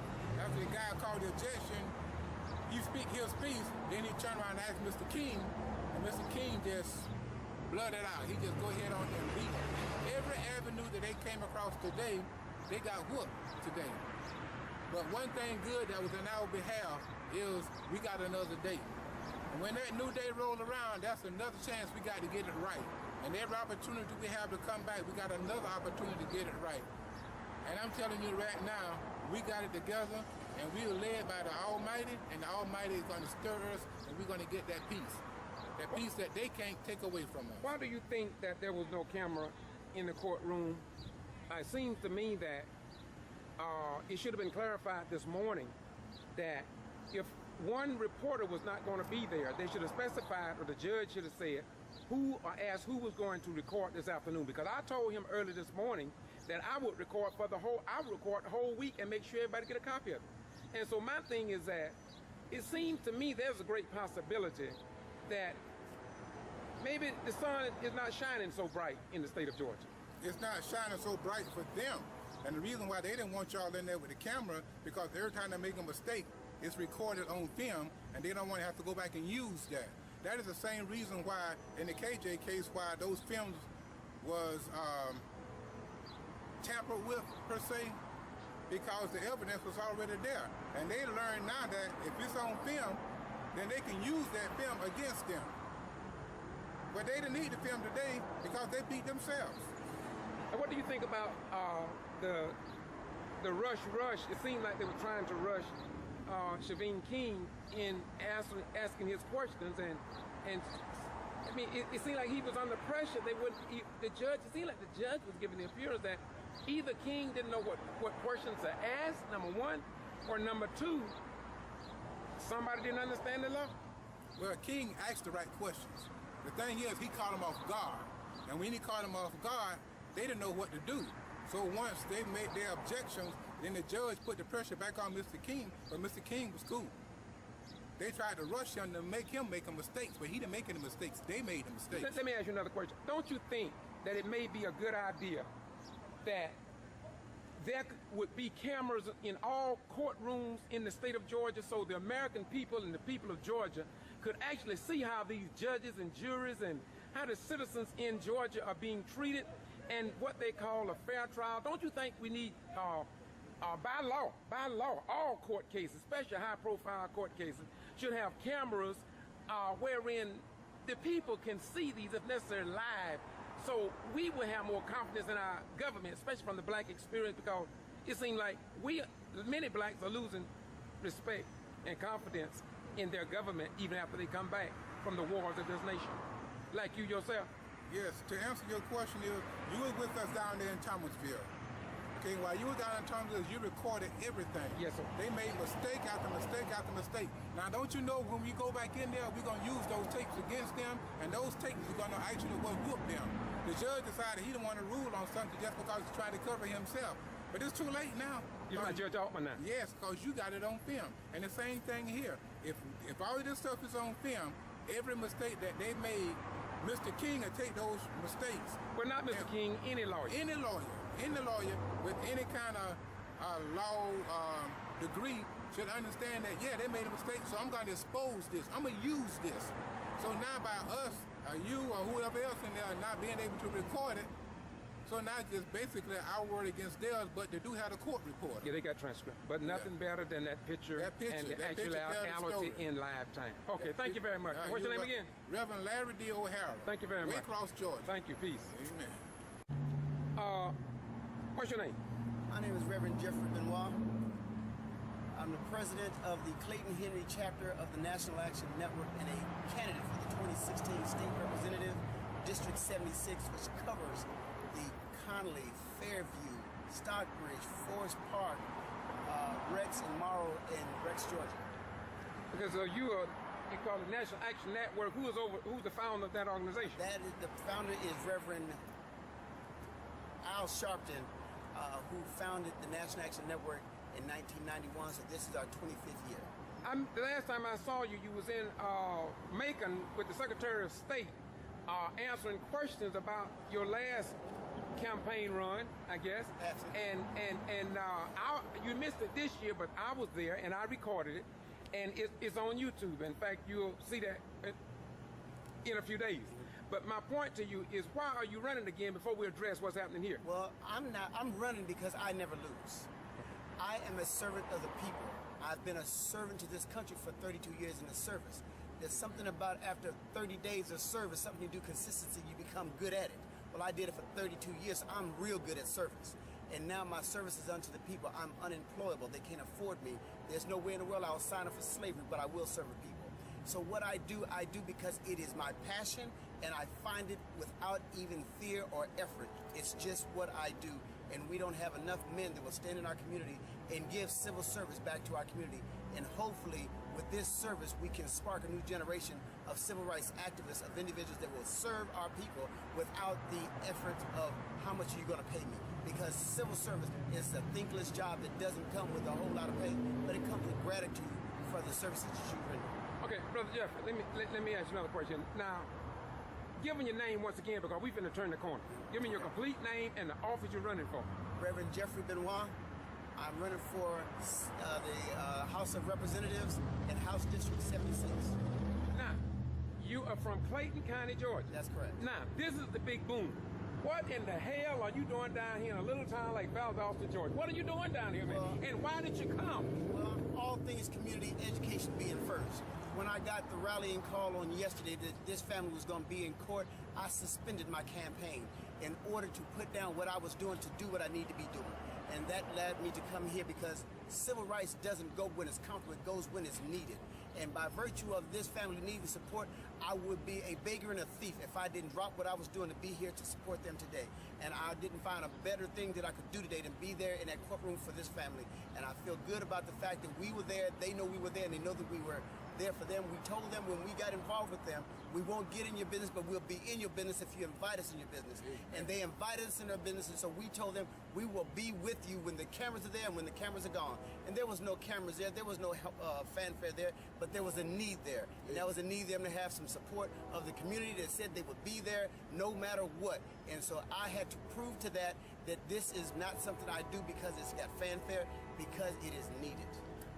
guy called the objection, you speak his piece, then he turn around and asks Mr. King, and Mr. King just blurted out. He just go ahead on and beat him. Every avenue that they came across today, they got whooped today. But one thing good that was in our behalf is we got another day. And when that new day rolls around, that's another chance we got to get it right. And every opportunity we have to come back, we got another opportunity to get it right. And I'm telling you right now, we got it together, and we are led by the Almighty, and the Almighty is going to stir us, and we're going to get that peace. That peace that they can't take away from us. Why do you think that there was no camera in the courtroom? It seems to me that it should have been clarified this morning that if one reporter was not going to be there, they should have specified, or the judge should have said, asked who was going to record this afternoon. Because I told him early this morning that I would record the whole week and make sure everybody get a copy of it. And so my thing is that it seems to me there's a great possibility that maybe the sun is not shining so bright in the state of Georgia. It's not shining so bright for them. And the reason why they didn't want y'all in there with the camera, because every time they make a mistake, it's recorded on film, and they don't want to have to go back and use that. That is the same reason why, in the KJ case, why those films was tampered with, per se, because the evidence was already there. And they learned now that if it's on film, then they can use that film against them. But they didn't need the film today because they beat themselves. And what do you think about the rush? It seemed like they were trying to rush Shaveen King in asking his questions, and I mean, it seemed like he was under pressure. It seemed like the judge was giving the appearance that either King didn't know what questions to ask, number one, or number two, somebody didn't understand the law. Well, King asked the right questions. The thing is, he caught him off guard. And when he caught him off guard, they didn't know what to do. So once they made their objections, then the judge put the pressure back on Mr. King, but Mr. King was cool. They tried to rush him to make him make mistakes, but he didn't make any mistakes. They made the mistakes. Let me ask you another question. Don't you think that it may be a good idea that there would be cameras in all courtrooms in the state of Georgia so the American people and the people of Georgia could actually see how these judges and juries and how the citizens in Georgia are being treated and what they call a fair trial? Don't you think we need, by law, all court cases, especially high-profile court cases, should have cameras wherein the people can see these, if necessary, live, so we will have more confidence in our government, especially from the black experience, because it seems like many blacks are losing respect and confidence in their government even after they come back from the wars of this nation. Like you yourself. Yes, to answer your question, you were with us down there in Thomasville. Okay, while you were down in Thomasville, you recorded everything. Yes, sir. They made mistake after mistake after mistake. Now, don't you know when we go back in there, we're going to use those tapes against them, and those tapes are going to actually whoop them. The judge decided he didn't want to rule on something just because he's trying to cover himself. But it's too late now. You're my Judge Altman now? Yes, because you got it on film. And the same thing here. If all of this stuff is on film, every mistake that they made, Mr. King will take those mistakes. Well, not Mr. King, any lawyer. Any lawyer with any kind of law degree should understand that, yeah, they made a mistake, so I'm going to expose this. I'm going to use this. So now by us, or you, or whoever else in there not being able to record it, so now it's just basically our word against theirs, but they do have a court report. Yeah, they got transcript. But nothing better than that picture and the actuality in live time. Okay, thank you very much. What's your name again? Reverend Larry D. O'Hara. Thank you very much. Waycross, Georgia. Thank you. Peace. Amen. What's your name? My name is Reverend Jeffrey Benoit. I'm the president of the Clayton Henry chapter of the National Action Network and a candidate for the 2016 State Representative, District 76, which covers the Connolly, Fairview, Stockbridge, Forest Park, Rex and Morrow in Rex, Georgia. Because you call it National Action Network. Who's the founder of that organization? The founder is Reverend Al Sharpton, who founded the National Action Network in 1991, so this is our 25th year. The last time I saw you, you was in Macon with the Secretary of State answering questions about your last campaign run, I guess. Absolutely. And you missed it this year, but I was there and I recorded it, and it's on YouTube. In fact, you'll see that in a few days. But my point to you is, why are you running again before we address what's happening here? Well, I'm running because I never lose. I am a servant of the people. I've been a servant to this country for 32 years in the service. There's something about after 30 days of service, something you do consistency, you become good at it. Well, I did it for 32 years, so I'm real good at service. And now my service is unto the people. I'm unemployable. They can't afford me. There's no way in the world I'll sign up for slavery, but I will serve the people. So what I do because it is my passion, and I find it without even fear or effort. It's just what I do. And we don't have enough men that will stand in our community and give civil service back to our community. And hopefully, with this service, we can spark a new generation of civil rights activists, of individuals that will serve our people without the effort of how much are you going to pay me. Because civil service is a thankless job that doesn't come with a whole lot of pay, but it comes with gratitude for the services that you render. Okay, Brother Jeffrey, let me ask you another question. Now, give me your name once again, because we're finna turn the corner. Give me your complete name and the office you're running for. Reverend Jeffrey Benoit, I'm running for the House of Representatives in House District 76. Now, you are from Clayton County, Georgia. That's correct. Now, this is the big boom. What in the hell are you doing down here in a little town like Valdosta, Georgia? What are you doing down here, man? And why did you come? Well, all things community education being first. When I got the rallying call on yesterday that this family was going to be in court, I suspended my campaign in order to put down what I was doing to do what I need to be doing. And that led me to come here because civil rights doesn't go when it's comfortable, it goes when it's needed. And by virtue of this family needing support, I would be a beggar and a thief if I didn't drop what I was doing to be here to support them today. And I didn't find a better thing that I could do today than be there in that courtroom for this family. And I feel good about the fact that we were there, they know we were there, and they know that we were there for them. We told them when we got involved with them, we won't get in your business, but we'll be in your business if you invite us in your business. And they invited us in their business, and so we told them we will be with you when the cameras are there and when the cameras are gone. And there was no cameras there, there was no fanfare there, but there was a need there. And that was a need them to have some support of the community that said they would be there no matter what. And so I had to prove to that this is not something I do because it's got fanfare, because it is needed.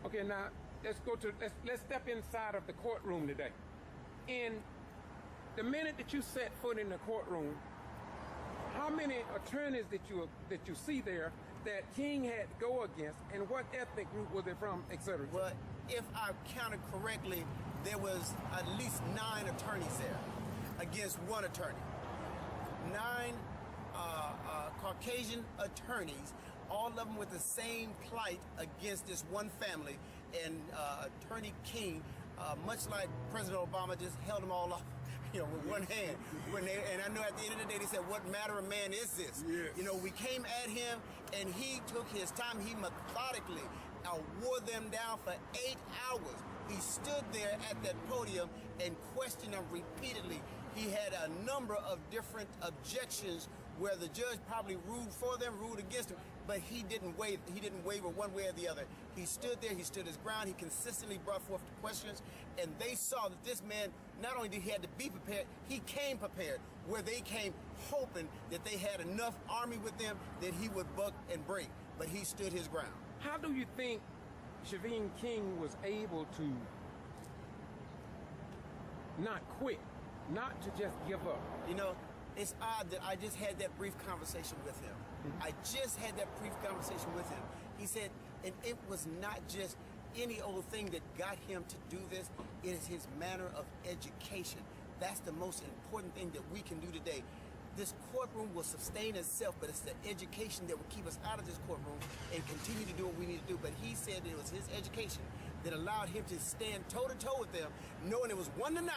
Okay, now let's step inside of the courtroom today. In the minute that you set foot in the courtroom, how many attorneys that you see there that King had to go against, and what ethnic group was it from, etc.? Well, if I counted correctly, there was at least 9 attorneys there against 1 attorney. 9 Caucasian attorneys, all of them with the same plight against this one family. And Attorney King, much like President Obama, just held them all off, with one hand. And I know at the end of the day, they said, what matter of man is this? Yes. We came at him, and he took his time. He methodically wore them down for 8 hours. He stood there at that podium and questioned them repeatedly. He had a number of different objections where the judge probably ruled for them, ruled against him, but he didn't waver. He didn't waver one way or the other. He stood there, he stood his ground, he consistently brought forth the questions, and they saw that this man, not only did he have to be prepared, he came prepared, where they came hoping that they had enough army with them that he would buck and break, but he stood his ground. How do you think Shaveen King was able to not quit, not to just give up? It's odd that I just had that brief conversation with him. I just had that brief conversation with him. He said, and it was not just any old thing that got him to do this. It is his manner of education. That's the most important thing that we can do today. This courtroom will sustain itself, but it's the education that will keep us out of this courtroom and continue to do what we need to do. But he said it was his education that allowed him to stand toe-to-toe with them, knowing it was 1-9,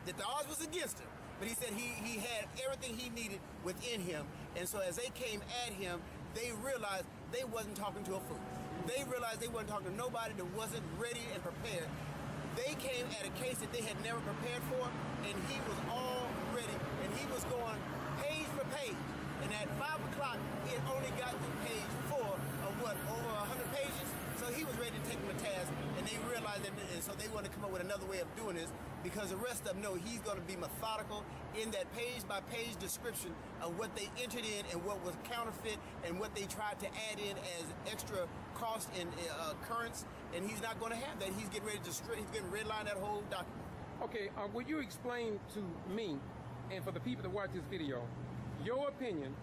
that the odds was against him. But he said he had everything he needed within him. And so as they came at him, they realized they wasn't talking to a fool. They realized they wasn't talking to nobody that wasn't ready and prepared. They came at a case that they had never prepared for, and he was all ready, and he was going page for page. And at 5 o'clock, it only got to page 4 of over 100 pages? So he was ready to take them to task, and they realized that, and so they wanted to come up with another way of doing this, because the rest of them know he's going to be methodical in that page-by-page description of what they entered in and what was counterfeit and what they tried to add in as extra cost and occurrence, and he's not going to have that. He's getting ready to he's getting redline that whole document. Okay, will you explain to me and for the people that watch this video your opinion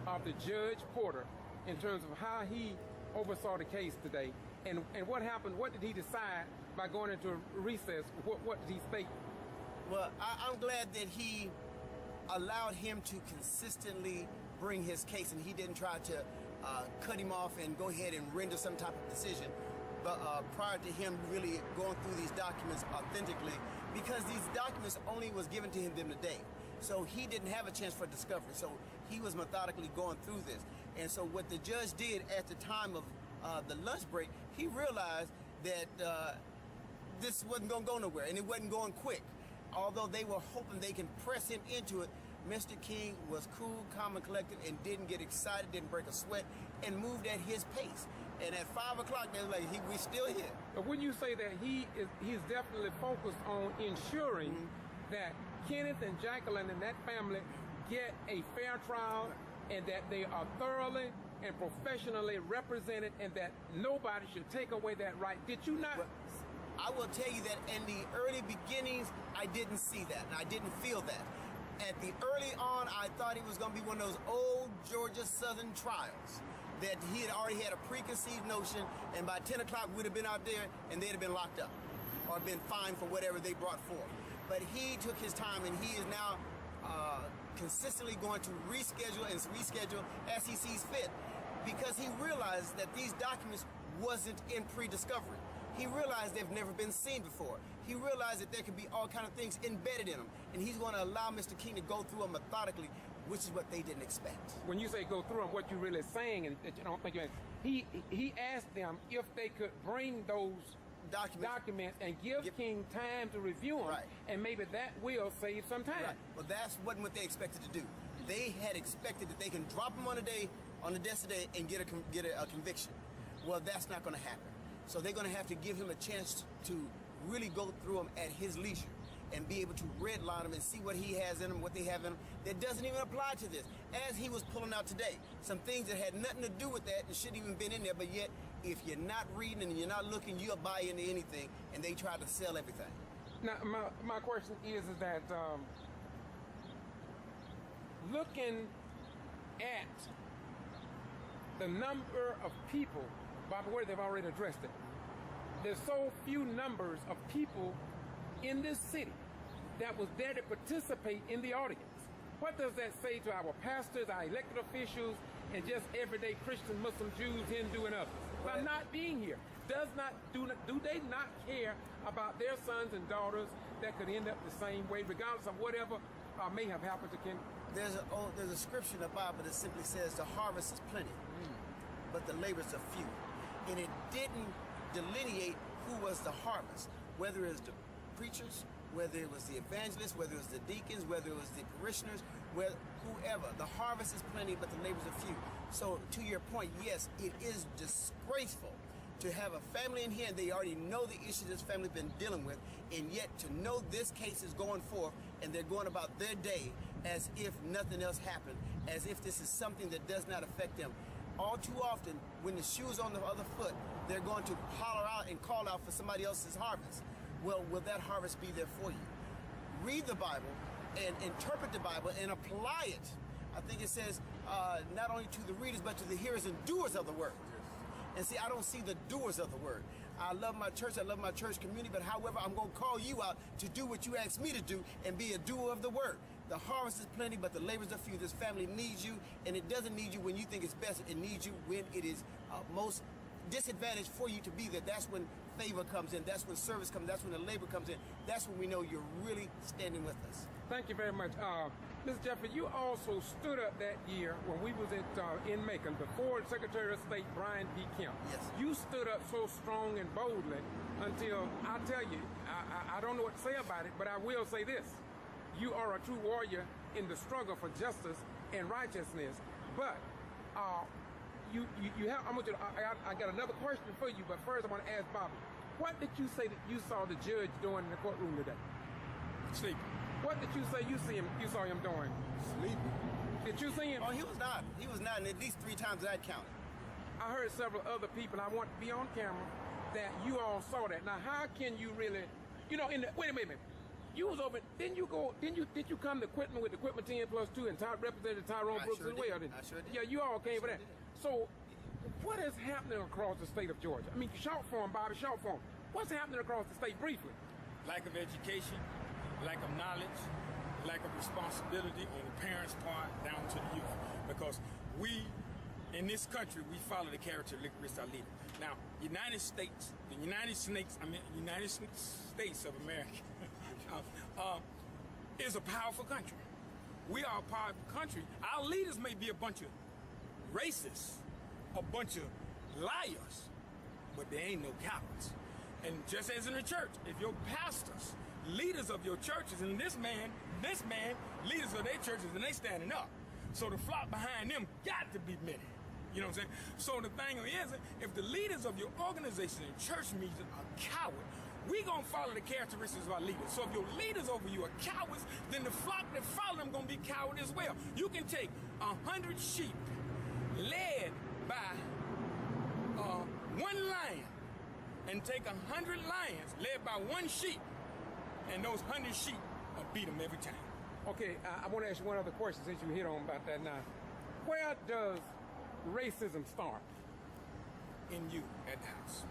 of the Judge Porter in terms of how he oversaw the case today, and what happened? What did he decide by going into a recess? What did he state? Well, I'm glad that he allowed him to consistently bring his case, and he didn't try to cut him off and go ahead and render some type of decision. But prior to him really going through these documents authentically, because these documents only was given to him today. So he didn't have a chance for discovery. So he was methodically going through this. And so what the judge did at the time of the lunch break, he realized that this wasn't going to go nowhere, and it wasn't going quick. Although they were hoping they can press him into it, Mr. King was cool, calm, and collected, and didn't get excited, didn't break a sweat, and moved at his pace. And at 5 o'clock, they were like, we're still here. But when you say that he's definitely focused on ensuring that Kenneth and Jacqueline and that family get a fair trial, and that they are thoroughly and professionally represented, and that nobody should take away that right. Did you not? Well, I will tell you that in the early beginnings, I didn't see that, and I didn't feel that. At the early on, I thought it was going to be one of those old Georgia Southern trials, that he had already had a preconceived notion, and by 10 o'clock we'd have been out there and they'd have been locked up or been fined for whatever they brought forth. But he took his time, and he is now consistently going to reschedule as he sees fit, because he realized that these documents wasn't in pre-discovery. He realized they've never been seen before. He realized that there could be all kind of things embedded in them, and he's going to allow Mr. King to go through them methodically, which is what they didn't expect. When you say go through them, what you're really saying, and that you don't think he asked them if they could bring those documents and give King time to review them, right, and maybe that will save some time. Right. Well, that's what they expected to do. They had expected that they can drop them on the desk today and get a conviction. Well, that's not going to happen. So they're going to have to give him a chance to really go through them at his leisure and be able to redline them and see what he has in them, what they have in them that doesn't even apply to this. As he was pulling out today, some things that had nothing to do with that and shouldn't even been in there, but yet if you're not reading and you're not looking, you'll buy into anything, and they try to sell everything. Now, my question is that looking at the number of people, by the way, they've already addressed it. There's so few numbers of people in this city that was there to participate in the audience. What does that say to our pastors, our elected officials, and just everyday Christian, Muslim, Jews, Hindu, and others by not being here? Do they not care about their sons and daughters that could end up the same way, regardless of whatever may have happened to Ken? There's a scripture in the Bible that simply says the harvest is plenty, but the labors are few. And it didn't delineate who was the harvest, whether it was the preachers, whether it was the evangelists, whether it was the deacons, whether it was the parishioners, whoever. The harvest is plenty, but the labors are few. So to your point, yes, it is disgraceful to have a family in here and they already know the issues this family's been dealing with, and yet to know this case is going forth and they're going about their day as if nothing else happened, as if this is something that does not affect them. All too often, when the shoe's on the other foot, they're going to holler out and call out for somebody else's harvest. Well, will that harvest be there for you? Read the Bible and interpret the Bible and apply it. I think it says not only to the readers, but to the hearers and doers of the word. And see, I don't see the doers of the word. I love my church, I love my church community, but however, I'm going to call you out to do what you asked me to do and be a doer of the word. The harvest is plenty, but the labors are few. This family needs you, and it doesn't need you when you think it's best. It needs you when it is most disadvantaged for you to be there. That's when favor comes in. That's when service comes. That's when the labor comes in. That's when we know you're really standing with us. Thank you very much. Mr. Jeffrey, you also stood up that year when we was in Macon before Secretary of State Brian P. Kemp. Yes. You stood up so strong and boldly until, I tell you, I don't know what to say about it, but I will say this. You are a true warrior in the struggle for justice and righteousness. But you have. I got another question for you. But first, I want to ask Bobby, what did you say that you saw the judge doing in the courtroom today? Sleeping. What did you say you saw him doing? Sleeping. Did you see him? Oh, he was not. He was not, and at least 3 times that counted. I heard several other people. I want to be on camera that you all saw that. Now, how can you really? Wait a minute. You was over. Did you come to Equipment with Equipment 10+2 and Representative Tyrone Brooks as well? I sure did. Yeah, you all came for that. So, what is happening across the state of Georgia? I mean, short form, Bobby, short form. What's happening across the state briefly? Lack of education, lack of knowledge, lack of responsibility on the parents' part down to the youth. Because we, in this country, we follow the characteristics of our leader. Now, United States of America is a powerful country. We are a powerful country. Our leaders may be a bunch of racists, a bunch of liars, but they ain't no cowards. And just as in the church, if your pastors, leaders of your churches, and this man, leaders of their churches, and they standing up. So the flock behind them got to be many. You know what I'm saying? So the thing is, if the leaders of your organization and church meeting are coward, we gonna follow the characteristics of our leaders. So if your leaders over you are cowards, then the flock that follow them gonna be coward as well. You can take 100 sheep led by one lion and take 100 lions led by one sheep, and those 100 sheep will beat them every time. Okay, I want to ask you one other question since you hit on about that now. Where does racism start? In you at the house.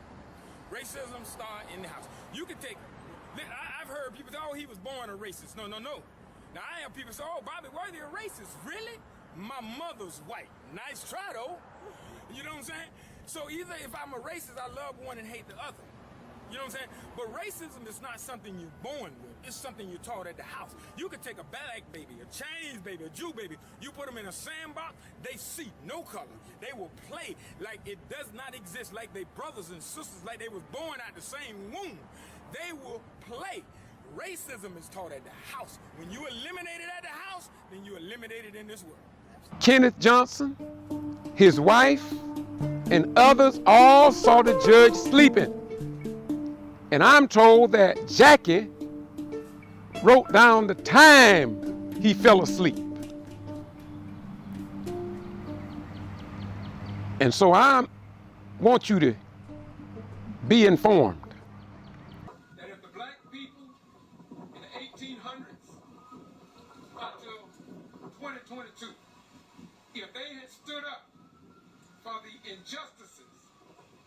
Racism start in the house. You can take, I've heard people say, oh, he was born a racist. No, no, no. Now I have people say, oh, Bobby Worthy a racist. Really? My mother's white. Nice try though. You know what I'm saying? So either if I'm a racist, I love one and hate the other. You know what I'm saying? But racism is not something you're born with. It's something you're taught at the house. You could take a black baby, a Chinese baby, a Jew baby. You put them in a sandbox, they see no color. They will play like it does not exist, like they brothers and sisters, like they was born out the same womb. They will play. Racism is taught at the house. When you eliminate it at the house, then you eliminate it in this world. Kenneth Johnson, his wife, and others all saw the judge sleeping. And I'm told that Jackie wrote down the time he fell asleep. And so I want you to be informed. That if the black people in the 1800s until 2022, if they had stood up for the injustices,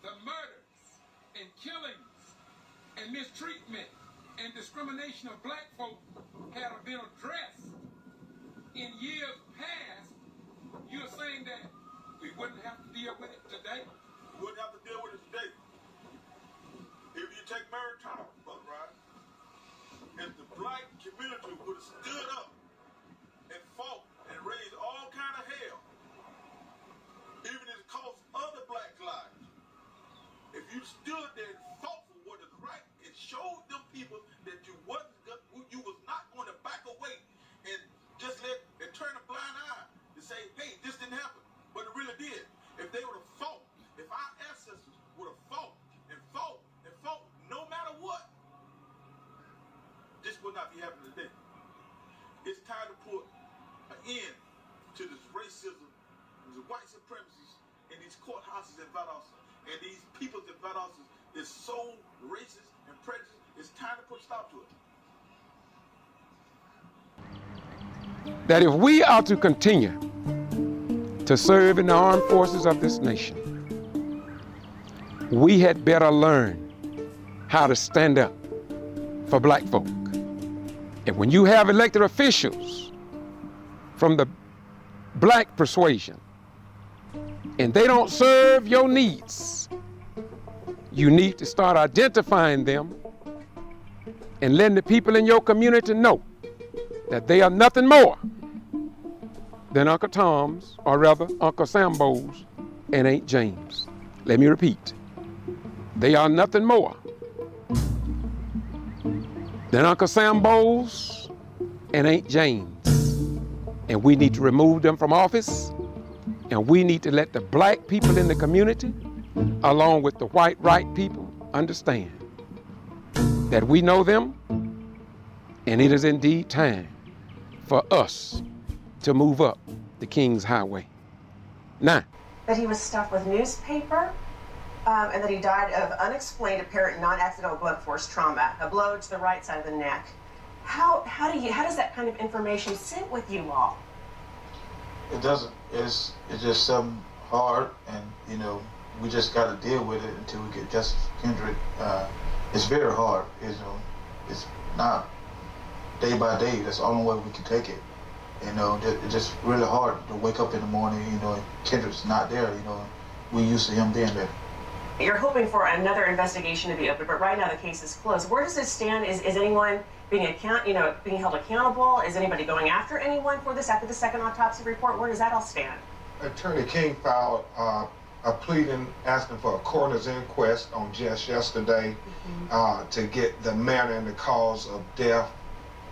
the murders and killings and mistreatment and discrimination of black folk had been addressed in years past, you're saying that we wouldn't have to deal with it today? We wouldn't have to deal with it today. If you take maritime, right? If the black community would have stood up and fought and raised all kind of hell, even if it cost other black lives, if you stood there and fought for what is right and showed them people that you was not going to back away and just let and turn a blind eye to say, hey, this didn't happen, but it really did. If they would have fought, if our ancestors would have fought and fought and fought, no matter what, this would not be happening today. It's time to put an end to this racism, this white supremacy in these courthouses in Valdosta, and these peoples in Valdosta is so racist and prejudiced. It's time to put a stop to it. That if we are to continue to serve in the armed forces of this nation, we had better learn how to stand up for black folk. And when you have elected officials from the black persuasion and they don't serve your needs, you need to start identifying them and letting the people in your community know that they are nothing more than Uncle Tom's, or rather Uncle Sambo's and Aunt James. Let me repeat. They are nothing more than Uncle Sambo's and Aunt James. And we need to remove them from office, and we need to let the black people in the community, along with the white right people, understand that we know them, and it is indeed time for us to move up the King's Highway. Now, that he was stuffed with newspaper, and that he died of unexplained apparent non-accidental blunt force trauma, a blow to the right side of the neck. How does that kind of information sit with you all? It doesn't. It's just something hard, and we just got to deal with it until we get justice for Kendrick. It's very hard. It's not day by day. That's the only way we can take it. It's just really hard to wake up in the morning, and Kendrick's not there, we used to him being there. You're hoping for another investigation to be opened, but right now the case is closed. Where does it stand? Is anyone being held accountable? Is anybody going after anyone for this after the second autopsy report? Where does that all stand? Attorney King filed a pleading asking for a coroner's inquest on just yesterday to get the manner and the cause of death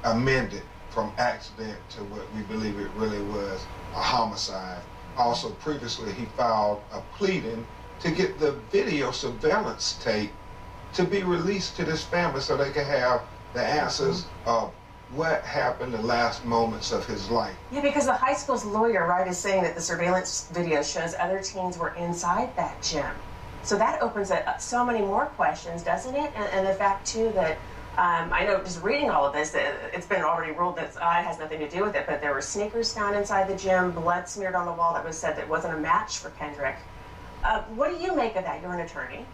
amended from accident to what we believe it really was, a homicide. Also, previously, he filed a pleading to get the video surveillance tape to be released to this family so they can have the answers of what happened the last moments of his life. Yeah, because the high school's lawyer, right, is saying that the surveillance video shows other teens were inside that gym. So that opens up so many more questions, doesn't it? And the fact, too, that I know just reading all of this, it's been already ruled that it has nothing to do with it, but there were sneakers found inside the gym, blood smeared on the wall that was said that wasn't a match for Kendrick. What do you make of that? You're an attorney.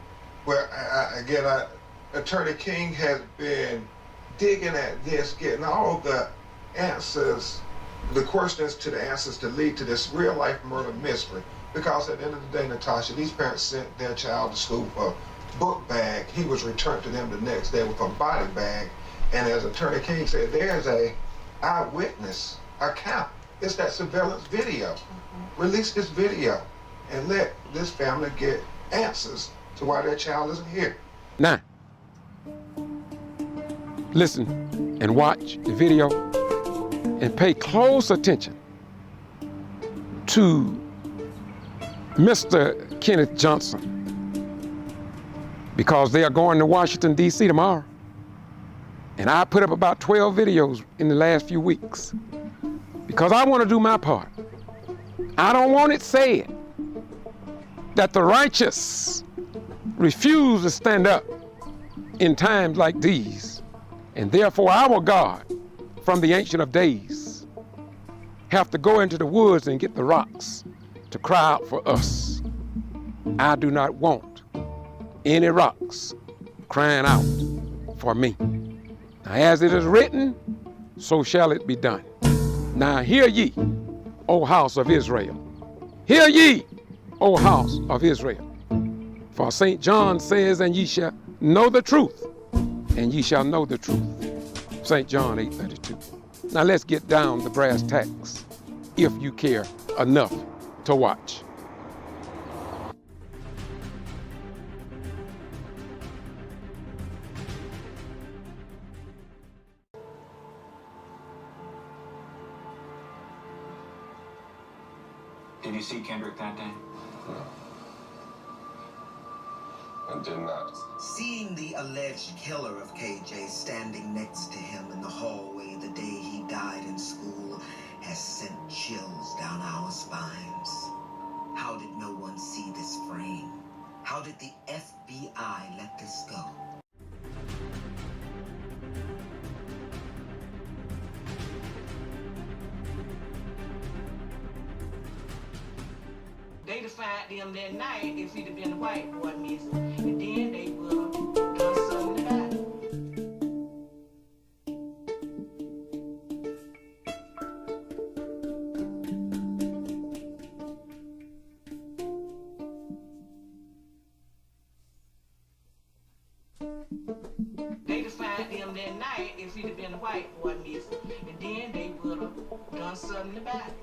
Well, again, Attorney King has been digging at this, getting all of the answers, the questions to the answers to lead to this real-life murder mystery. Because at the end of the day, Natasha, these parents sent their child to school for a book bag. He was returned to them the next day with a body bag. And as Attorney King said, there's a eyewitness account. It's that surveillance video. Release this video and let this family get answers to why their child isn't here. Now, listen and watch the video and pay close attention to Mr. Kenneth Johnson, because they are going to Washington, D.C. tomorrow. And I put up about 12 videos in the last few weeks because I want to do my part. I don't want it said that the righteous refuse to stand up in times like these, and therefore our God from the Ancient of Days have to go into the woods and get the rocks to cry out for us. I do not want any rocks crying out for me. Now, as it is written, so shall it be done. Now hear ye, O house of Israel. Hear ye, O house of Israel. For St. John says, and ye shall know the truth, and ye shall know the truth. St. John 8:32. Now let's get down to brass tacks, if you care enough to watch. Did you see Kendrick that day? No. I did not. Seeing the alleged killer of KJ standing next to him in the hallway the day he died in school has sent chills down our spines. How did no one see this frame? How did the FBI let this go? They'd have found them that night if he'd have been a white boy missing. And then they would have done something about it. They'd have found them that night if he'd have been a white boy missing. And then they would have done something about it.